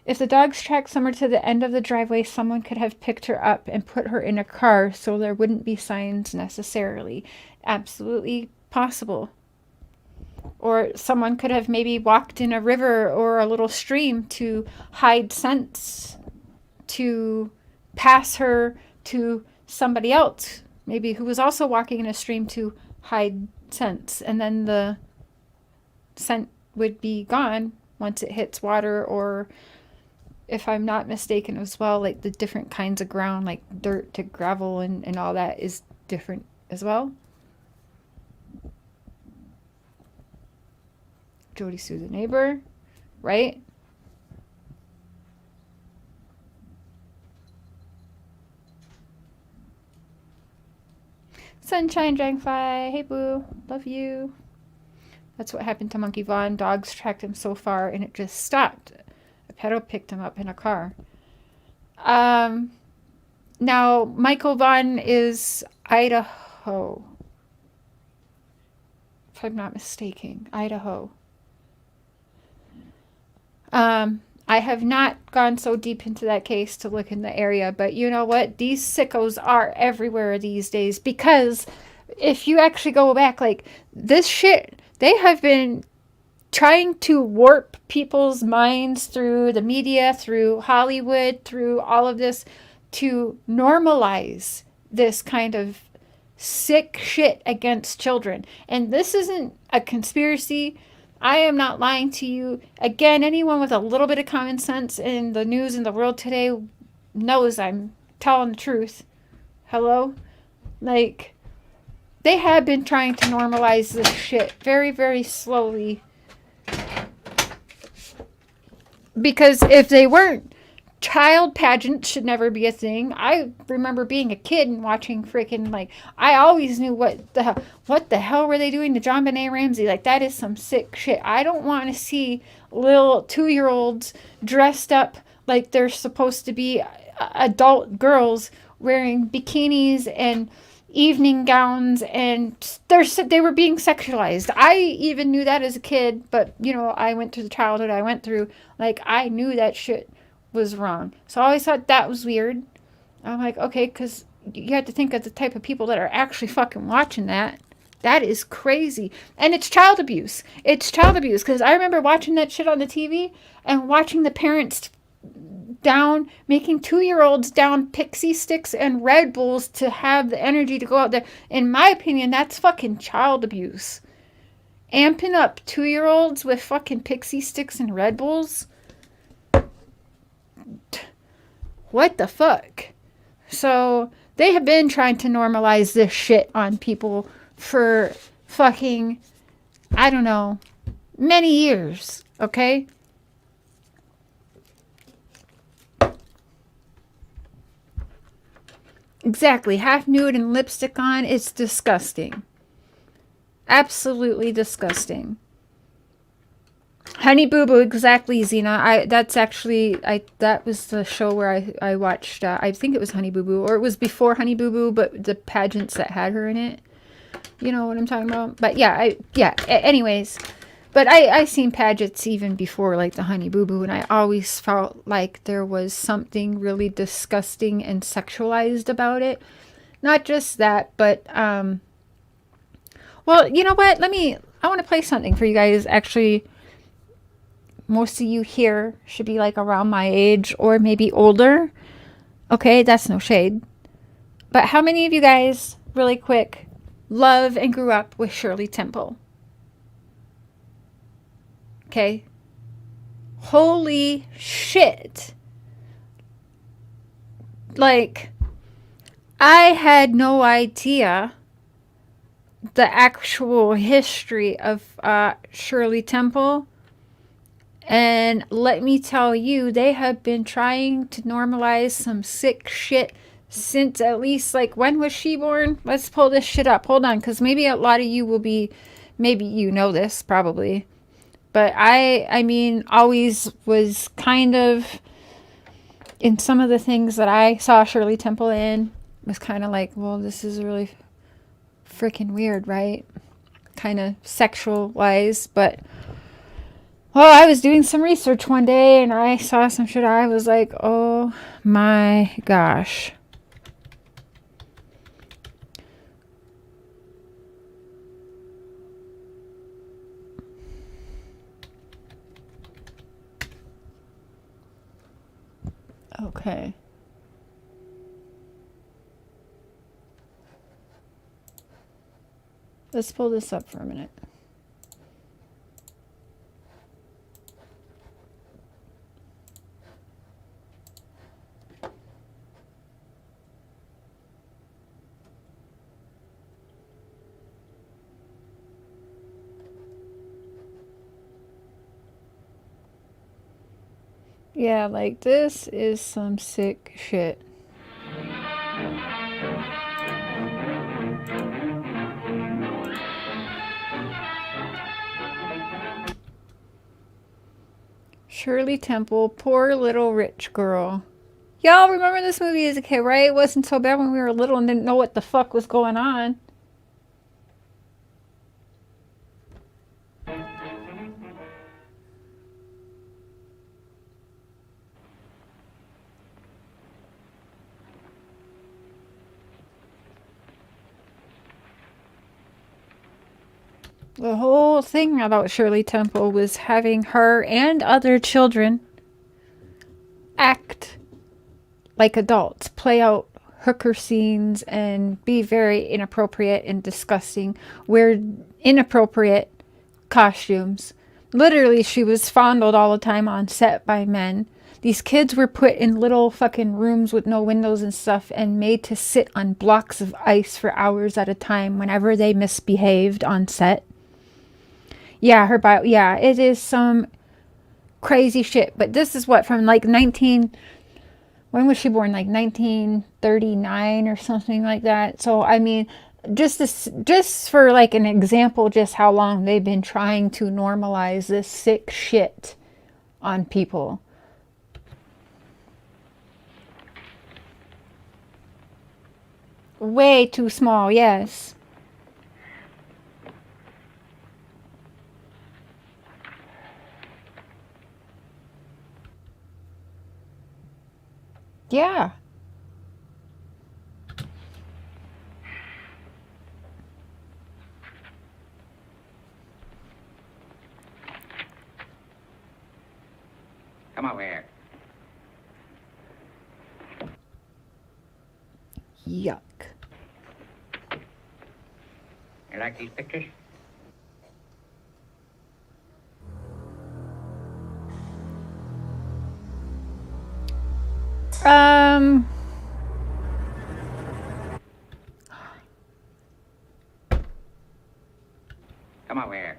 If the dogs tracked Summer to the end of the driveway, someone could have picked her up and put her in a car so there wouldn't be signs necessarily. Absolutely possible. Or someone could have maybe walked in a river or a little stream to hide scents, to pass her to somebody else, maybe who was also walking in a stream to hide scents. And then the scent would be gone once it hits water, or if I'm not mistaken as well, like the different kinds of ground, like dirt to gravel and all that is different as well. Jody Sue the neighbor, right? Sunshine Dragonfly, hey boo, love you. That's what happened to Monkey Vaughn. Dogs tracked him so far and it just stopped. A pedo picked him up in a car. Now, Michael Vaughn is Idaho. If I'm not mistaken, Idaho. I have not gone so deep into that case to look in the area, but you know what? These sickos are everywhere these days, because if you actually go back, like this shit, they have been trying to warp people's minds through the media, through Hollywood, through all of this, to normalize this kind of sick shit against children. And this isn't a conspiracy. I am not lying to you. Again, anyone with a little bit of common sense in the news in the world today knows I'm telling the truth. Hello? Like, they have been trying to normalize this shit very, very slowly. Because if they weren't, child pageants should never be a thing. I remember being a kid and watching freaking, like, I always knew what the hell were they doing to John Benet Ramsey? Like, that is some sick shit. I don't want to see little 2-year-olds dressed up like they're supposed to be adult girls wearing bikinis and evening gowns, and they were being sexualized. I even knew that as a kid, but, you know, I went through the childhood I went through. Like, I knew that shit was wrong. So I always thought that was weird. I'm like, okay, because you have to think of the type of people that are actually fucking watching that. That is crazy. And it's child abuse. It's child abuse, because I remember watching that shit on the TV and watching the parents down, making 2-year-olds down pixie sticks and Red Bulls to have the energy to go out there. In my opinion, that's fucking child abuse. Amping up 2-year-olds with fucking pixie sticks and Red Bulls. What the fuck? So they have been trying to normalize this shit on people for fucking, I don't know, many years, okay? Exactly, half nude and lipstick on. It's disgusting. Absolutely disgusting. Honey Boo Boo, exactly, Xena. That was the show where I watched. I think it was Honey Boo Boo, or it was before Honey Boo Boo, but the pageants that had her in it. You know what I'm talking about? But yeah, anyways, but I seen pageants even before like the Honey Boo Boo, and I always felt like there was something really disgusting and sexualized about it. Not just that, but well, you know what? I want to play something for you guys. Actually, most of you here should be like around my age or maybe older. Okay, that's no shade. But how many of you guys, really quick, love and grew up with Shirley Temple? Okay. Holy shit. Like, I had no idea the actual history of Shirley Temple. And let me tell you, they have been trying to normalize some sick shit since at least, like, when was she born? Let's pull this shit up. Hold on, because maybe a lot of you will be, maybe you know this, probably. But I mean, always was kind of, in some of the things that I saw Shirley Temple in, was kind of like, well, this is really freaking weird, right? Kind of sexual-wise, but... Well, I was doing some research one day and I saw some shit. I was like, oh my gosh. Okay. Let's pull this up for a minute. Yeah, like this is some sick shit. Shirley Temple, poor little rich girl. Y'all remember this movie as a kid, right? It wasn't so bad when we were little and didn't know what the fuck was going on. The whole thing about Shirley Temple was having her and other children act like adults, play out hooker scenes and be very inappropriate and disgusting, wear inappropriate costumes. Literally, she was fondled all the time on set by men. These kids were put in little fucking rooms with no windows and stuff and made to sit on blocks of ice for hours at a time whenever they misbehaved on set. Yeah, her bio. Yeah, it is some crazy shit. But this is what, from like when was she born? Like 1939 or something like that. So I mean, just for like an example, just how long they've been trying to normalize this sick shit on people. Way too small, yes. Yeah. Come over here. Yuck. You like these pictures? Come over here.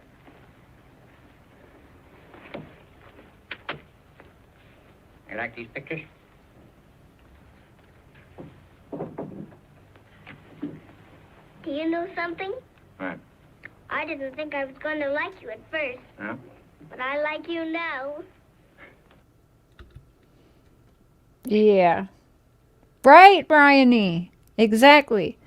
You like these pictures? you know something? What? I didn't think I was going to like you at first, Huh? but I like you now. Yeah. Right, Bryony? Exactly.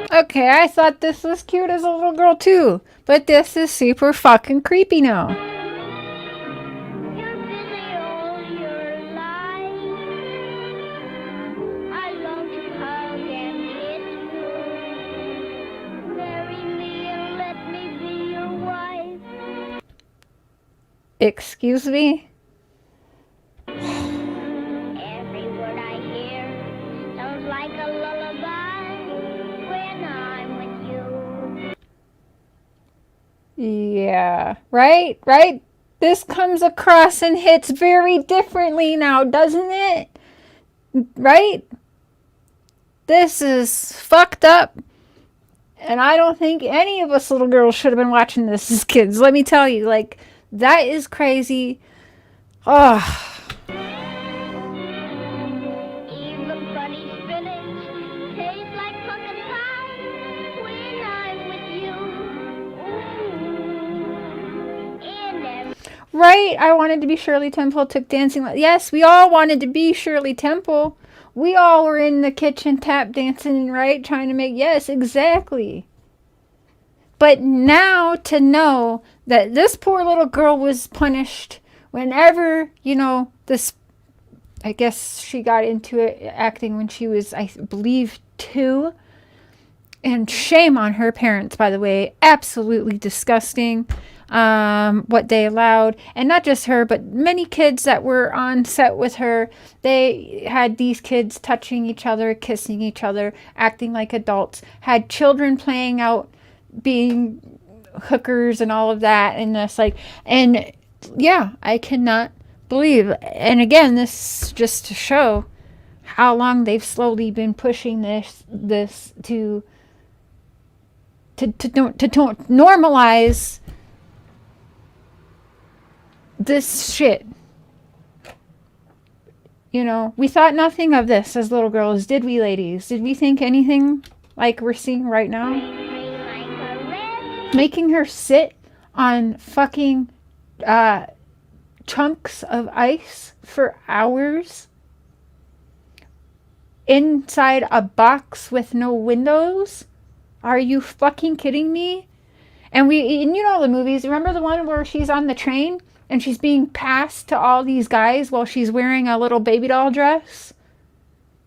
Okay, I thought this was cute as a little girl too, but this is super fucking creepy now. I long to hug and kiss you. Marry me and let me be your wife. Excuse me? Every word I hear sounds like a lullaby when I'm with you. Yeah. Right? Right? This comes across and hits very differently now, doesn't it? Right? This is fucked up. And I don't think any of us little girls should have been watching this as kids. Let me tell you, like, that is crazy. Oh. Even funny spinach tastes like pumpkin pie when I'm with you. Ooh. Right? I wanted to be Shirley Temple, took dancing. Yes, we all wanted to be Shirley Temple. We all were in the kitchen tap dancing, right? Trying to make, yes, exactly. But now to know that this poor little girl was punished whenever, you know, this, I guess she got into it acting when she was, I believe, 2. And shame on her parents, by the way. Absolutely disgusting what they allowed. And not just her, but many kids that were on set with her. They had these kids touching each other, kissing each other, acting like adults. Had children playing out, being hookers and all of that. And this, like, and yeah, I cannot believe. And again, this just to show how long they've slowly been pushing this to normalize this shit. You know, we thought nothing of this as little girls, did we, ladies? Did we think anything like we're seeing right now? Making her sit on fucking chunks of ice for hours inside a box with no windows? Are you fucking kidding me? And you know the movies. Remember the one where she's on the train and she's being passed to all these guys while she's wearing a little baby doll dress?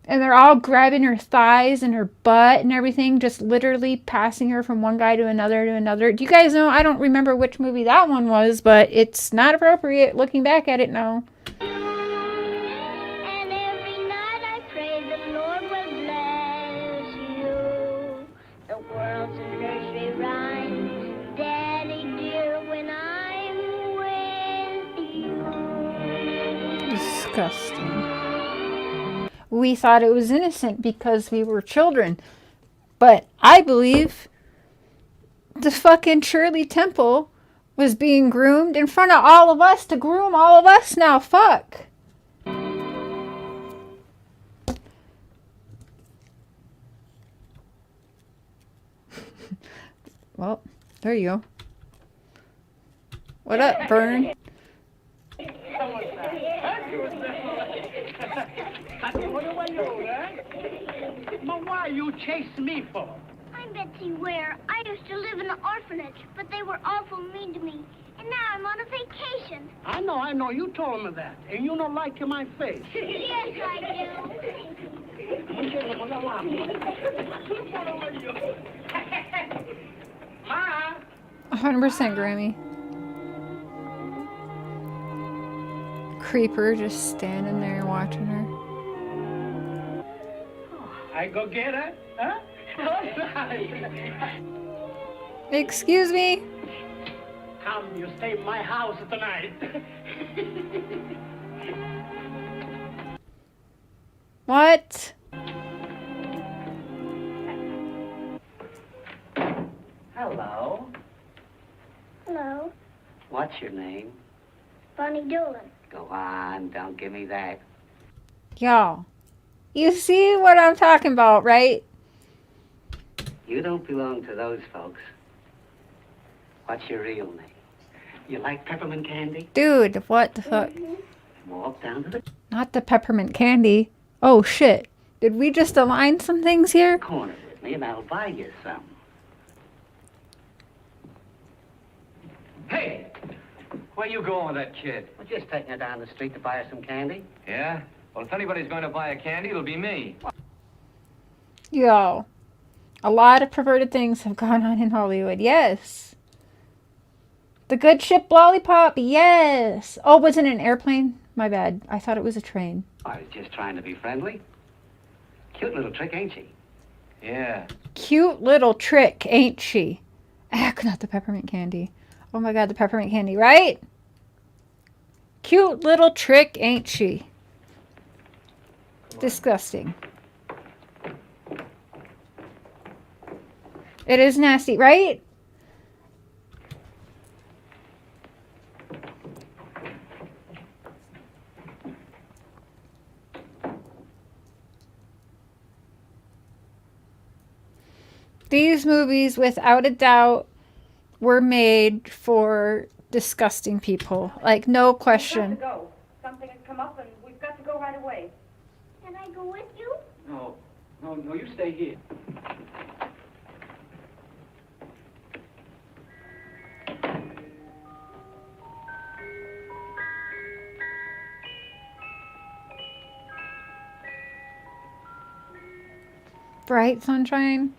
And they're all grabbing her thighs and her butt and everything, just literally passing her from one guy to another to another. Do you guys know? I don't remember which movie that one was, but it's not appropriate looking back at it now. And every night I pray the Lord will bless you. The world's a nursery rhyme, Daddy dear, when I'm with you. Disgusting. We thought it was innocent because we were children. But I believe the fucking Shirley Temple was being groomed in front of all of us to groom all of us now. Fuck. Well, there you go. What up, Vern? Why you chase me for? I'm Betsy Ware. I used to live in an orphanage, but they were awful mean to me. And now I'm on a vacation. I know. You told me that. And you don't like my face. Yes, I Ma! 100% Grammy. Creeper just standing there watching her. I go get her? Huh? Excuse me? Come, you stay in my house tonight. What? Hello. Hello, What's your name? Bonnie Dolan. Go on, don't give me that. Y'all, you see what I'm talking about, right? You don't belong to those folks. What's your real name? You like peppermint candy? Dude, what the fuck? Walk down to the Not the peppermint candy. Oh shit. Did we just align some things here? corner with me and I'll buy you some. Hey! Where you going with that kid? We're just taking her down the street to buy her some candy. Yeah? Well, if anybody's going to buy a candy, it'll be me. Yo. A lot of perverted things have gone on in Hollywood. Yes. The good ship lollipop. Yes. Oh, was it an airplane? My bad. I thought it was a train. I was just trying to be friendly. Cute little trick, ain't she? Yeah. Cute little trick, ain't she? Not the peppermint candy. Oh my god, the peppermint candy, right? Cute little trick, ain't she? Disgusting. It is nasty, right? These movies, without a doubt, were made for disgusting people. Like, no question. We've got to go. Something has come up and we've got to go right away. Can I go with you? No, you stay here. Bright sunshine.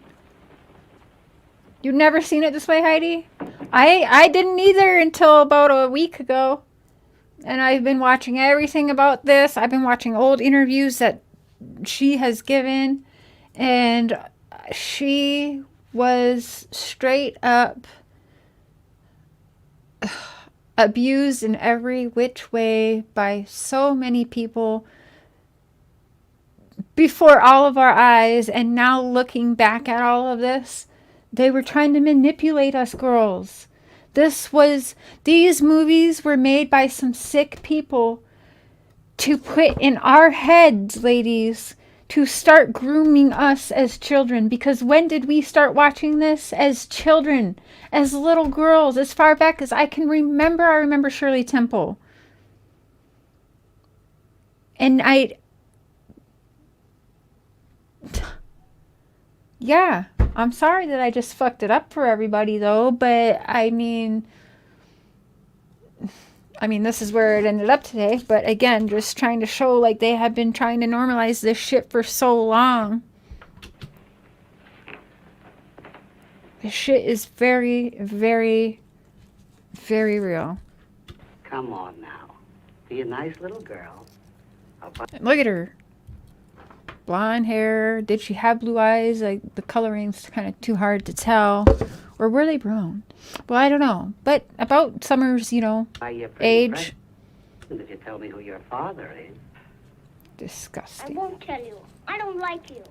You've never seen it this way, Heidi? I didn't either until about a week ago. And I've been watching everything about this. I've been watching old interviews that she has given. And she was straight up abused in every which way by so many people before all of our eyes. And now looking back at all of this, they were trying to manipulate us girls. These movies were made by some sick people to put in our heads, ladies, to start grooming us as children. Because when did we start watching this? As children, as little girls, as far back as I can remember. I remember Shirley Temple. And yeah, I'm sorry that I just fucked it up for everybody though, but I mean, this is where it ended up today. But again, just trying to show like they have been trying to normalize this shit for so long. This shit is very, very, very real. Come on now. Be a nice little girl. Look at her. Blonde hair. Did she have blue eyes? Like, the coloring's kind of too hard to tell. Or were they brown? Well, I don't know. But about Summer's, age. If you tell me who your father is. Disgusting. I won't tell you. I don't like you.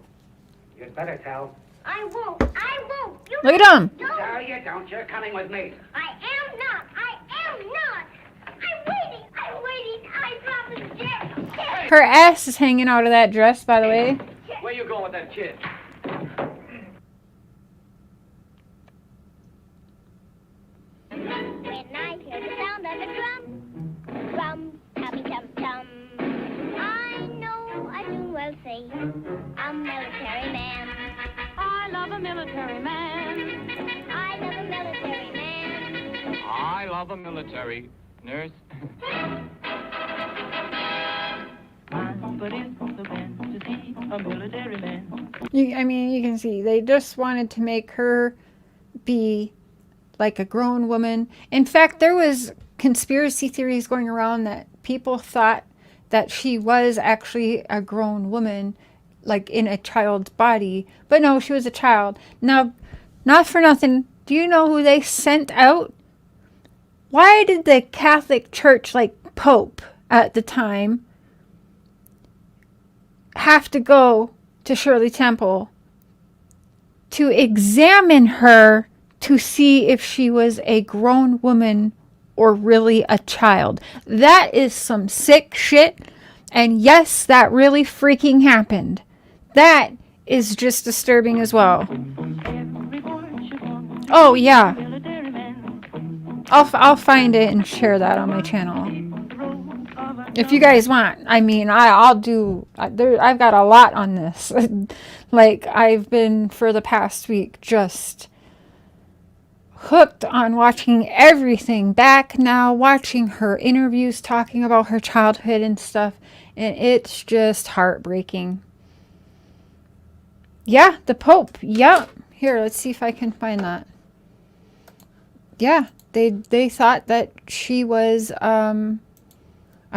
You'd better tell. I won't. I won't. You Look at him. No, you don't. You're coming with me. I am not. I am not. I'm waiting. I'm waiting. I promised Jeff. Her ass is hanging out of that dress, by the way. Where you going with that kid? When I hear the sound of a drum, drum, tummy, tum, tum, I know I soon will say, I'm a military man. I love a military man. I love a military man. I love a military nurse. But it's the band to see a military man. You can see they just wanted to make her be like a grown woman. In fact, there was conspiracy theories going around that people thought that she was actually a grown woman, like in a child's body. But no, she was a child. Now, not for nothing, do you know who they sent out? Why did the Catholic Church, like Pope at the time, have to go to Shirley Temple to examine her to see if she was a grown woman or really a child. That is some sick shit. And yes, that really freaking happened. That is just disturbing as well. Oh yeah, I'll find it and share that on my channel if you guys want. I mean, I'll do. I've got a lot on this. Like, I've been for the past week just hooked on watching everything back now, watching her interviews talking about her childhood and stuff, and it's just heartbreaking. Yeah, the Pope. Yep. Here, let's see if I can find that. Yeah, they thought that she was a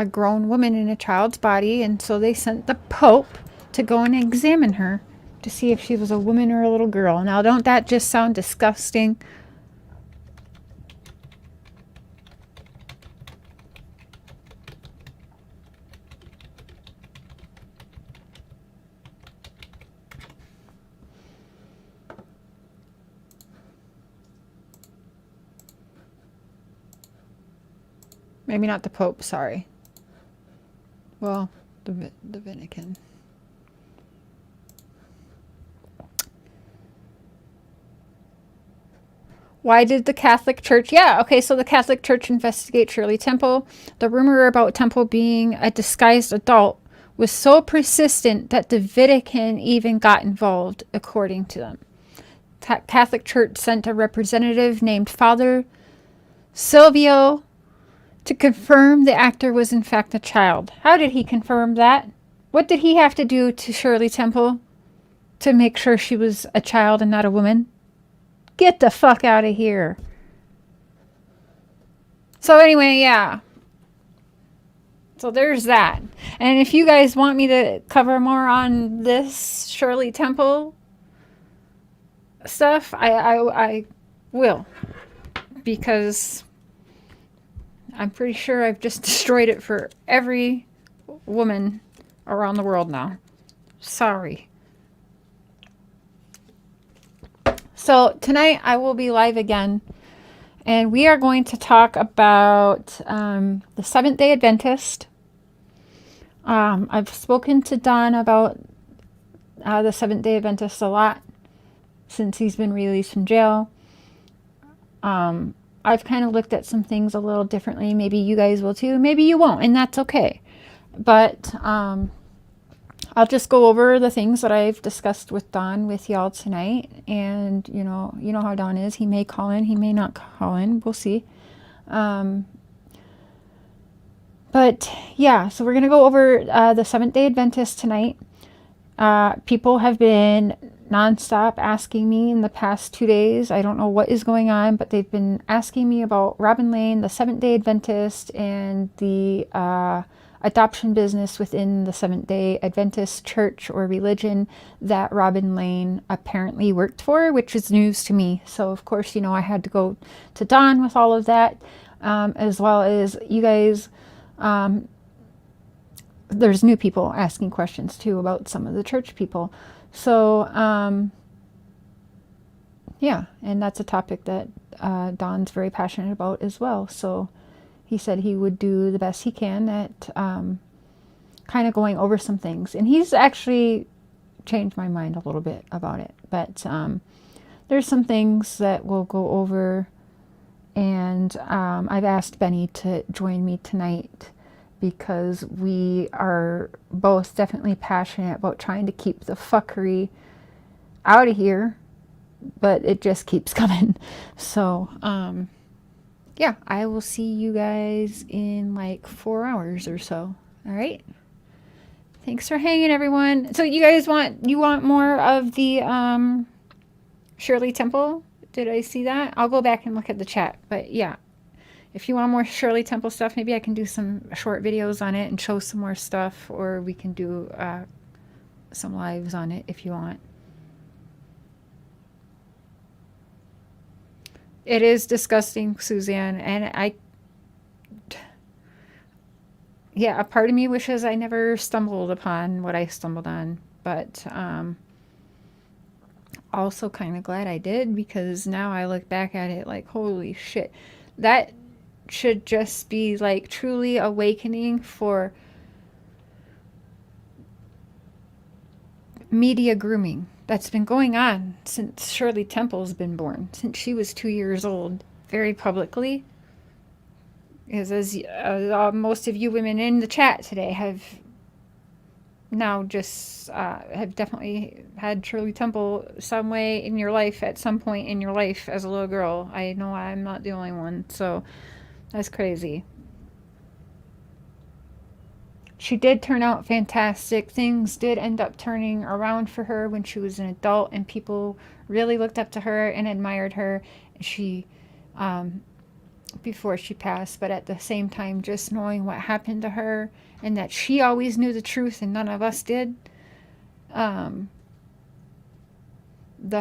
grown woman in a child's body, and so they sent the Pope to go and examine her to see if she was a woman or a little girl. Now, don't that just sound disgusting? Maybe not the Pope, sorry. Well, the Vatican. Why did the Catholic Church? Yeah, okay, so the Catholic Church investigate Shirley Temple. The rumor about Temple being a disguised adult was so persistent that the Vatican even got involved, according to them. Catholic Church sent a representative named Father Silvio to confirm the actor was in fact a child. How did he confirm that? What did he have to do to Shirley Temple to make sure she was a child and not a woman? Get the fuck out of here. So anyway, yeah. So there's that. And if you guys want me to cover more on this Shirley Temple stuff, I will. Because I'm pretty sure I've just destroyed it for every woman around the world now. Sorry. So tonight I will be live again, and we are going to talk about the Seventh-day Adventist. I've spoken to Don about the Seventh-day Adventist a lot since he's been released from jail. I've kind of looked at some things a little differently. Maybe you guys will too. Maybe you won't, and that's okay. But I'll just go over the things that I've discussed with Don with y'all tonight. And, you know how Don is. He may call in. He may not call in. We'll see. But, yeah, so we're going to go over the Seventh-day Adventist tonight. People have been nonstop asking me in the past 2 days. I don't know what is going on, but they've been asking me about Robin Lane, the Seventh-day Adventist, and the adoption business within the Seventh-day Adventist church or religion that Robin Lane apparently worked for, which is news to me. So, of course, I had to go to Don with all of that, as well as you guys. There's new people asking questions, too, about some of the church people. So, yeah, and that's a topic that Don's very passionate about as well. So he said he would do the best he can at kind of going over some things. And he's actually changed my mind a little bit about it. But there's some things that we'll go over. And I've asked Benny to join me tonight because we are both definitely passionate about trying to keep the fuckery out of here. But it just keeps coming. So, yeah, I will see you guys in like 4 hours or so. All right. Thanks for hanging, everyone. So you guys want more of the Shirley Temple? Did I see that? I'll go back and look at the chat. But yeah, if you want more Shirley Temple stuff, maybe I can do some short videos on it and show some more stuff, or we can do some lives on it if you want. It is disgusting, Suzanne, and yeah, a part of me wishes I never stumbled upon what I stumbled on, but also kind of glad I did, because now I look back at it like, holy shit, that should just be like truly awakening for media grooming that's been going on since Shirley Temple's been born, since she was 2 years old, very publicly. As most of you women in the chat today have now just have definitely had Shirley Temple some way in your life at some point in your life as a little girl. I know I'm not the only one, so that's crazy. She did turn out fantastic. Things did end up turning around for her when she was an adult, and people really looked up to her and admired her. She before she passed, but at the same time, just knowing what happened to her and that she always knew the truth and none of us did, the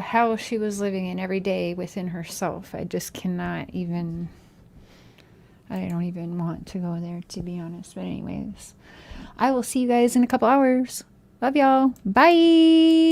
hell she was living in every day within herself, I just cannot even, I don't even want to go there, to be honest. But anyways, I will see you guys in a couple hours. Love y'all. Bye.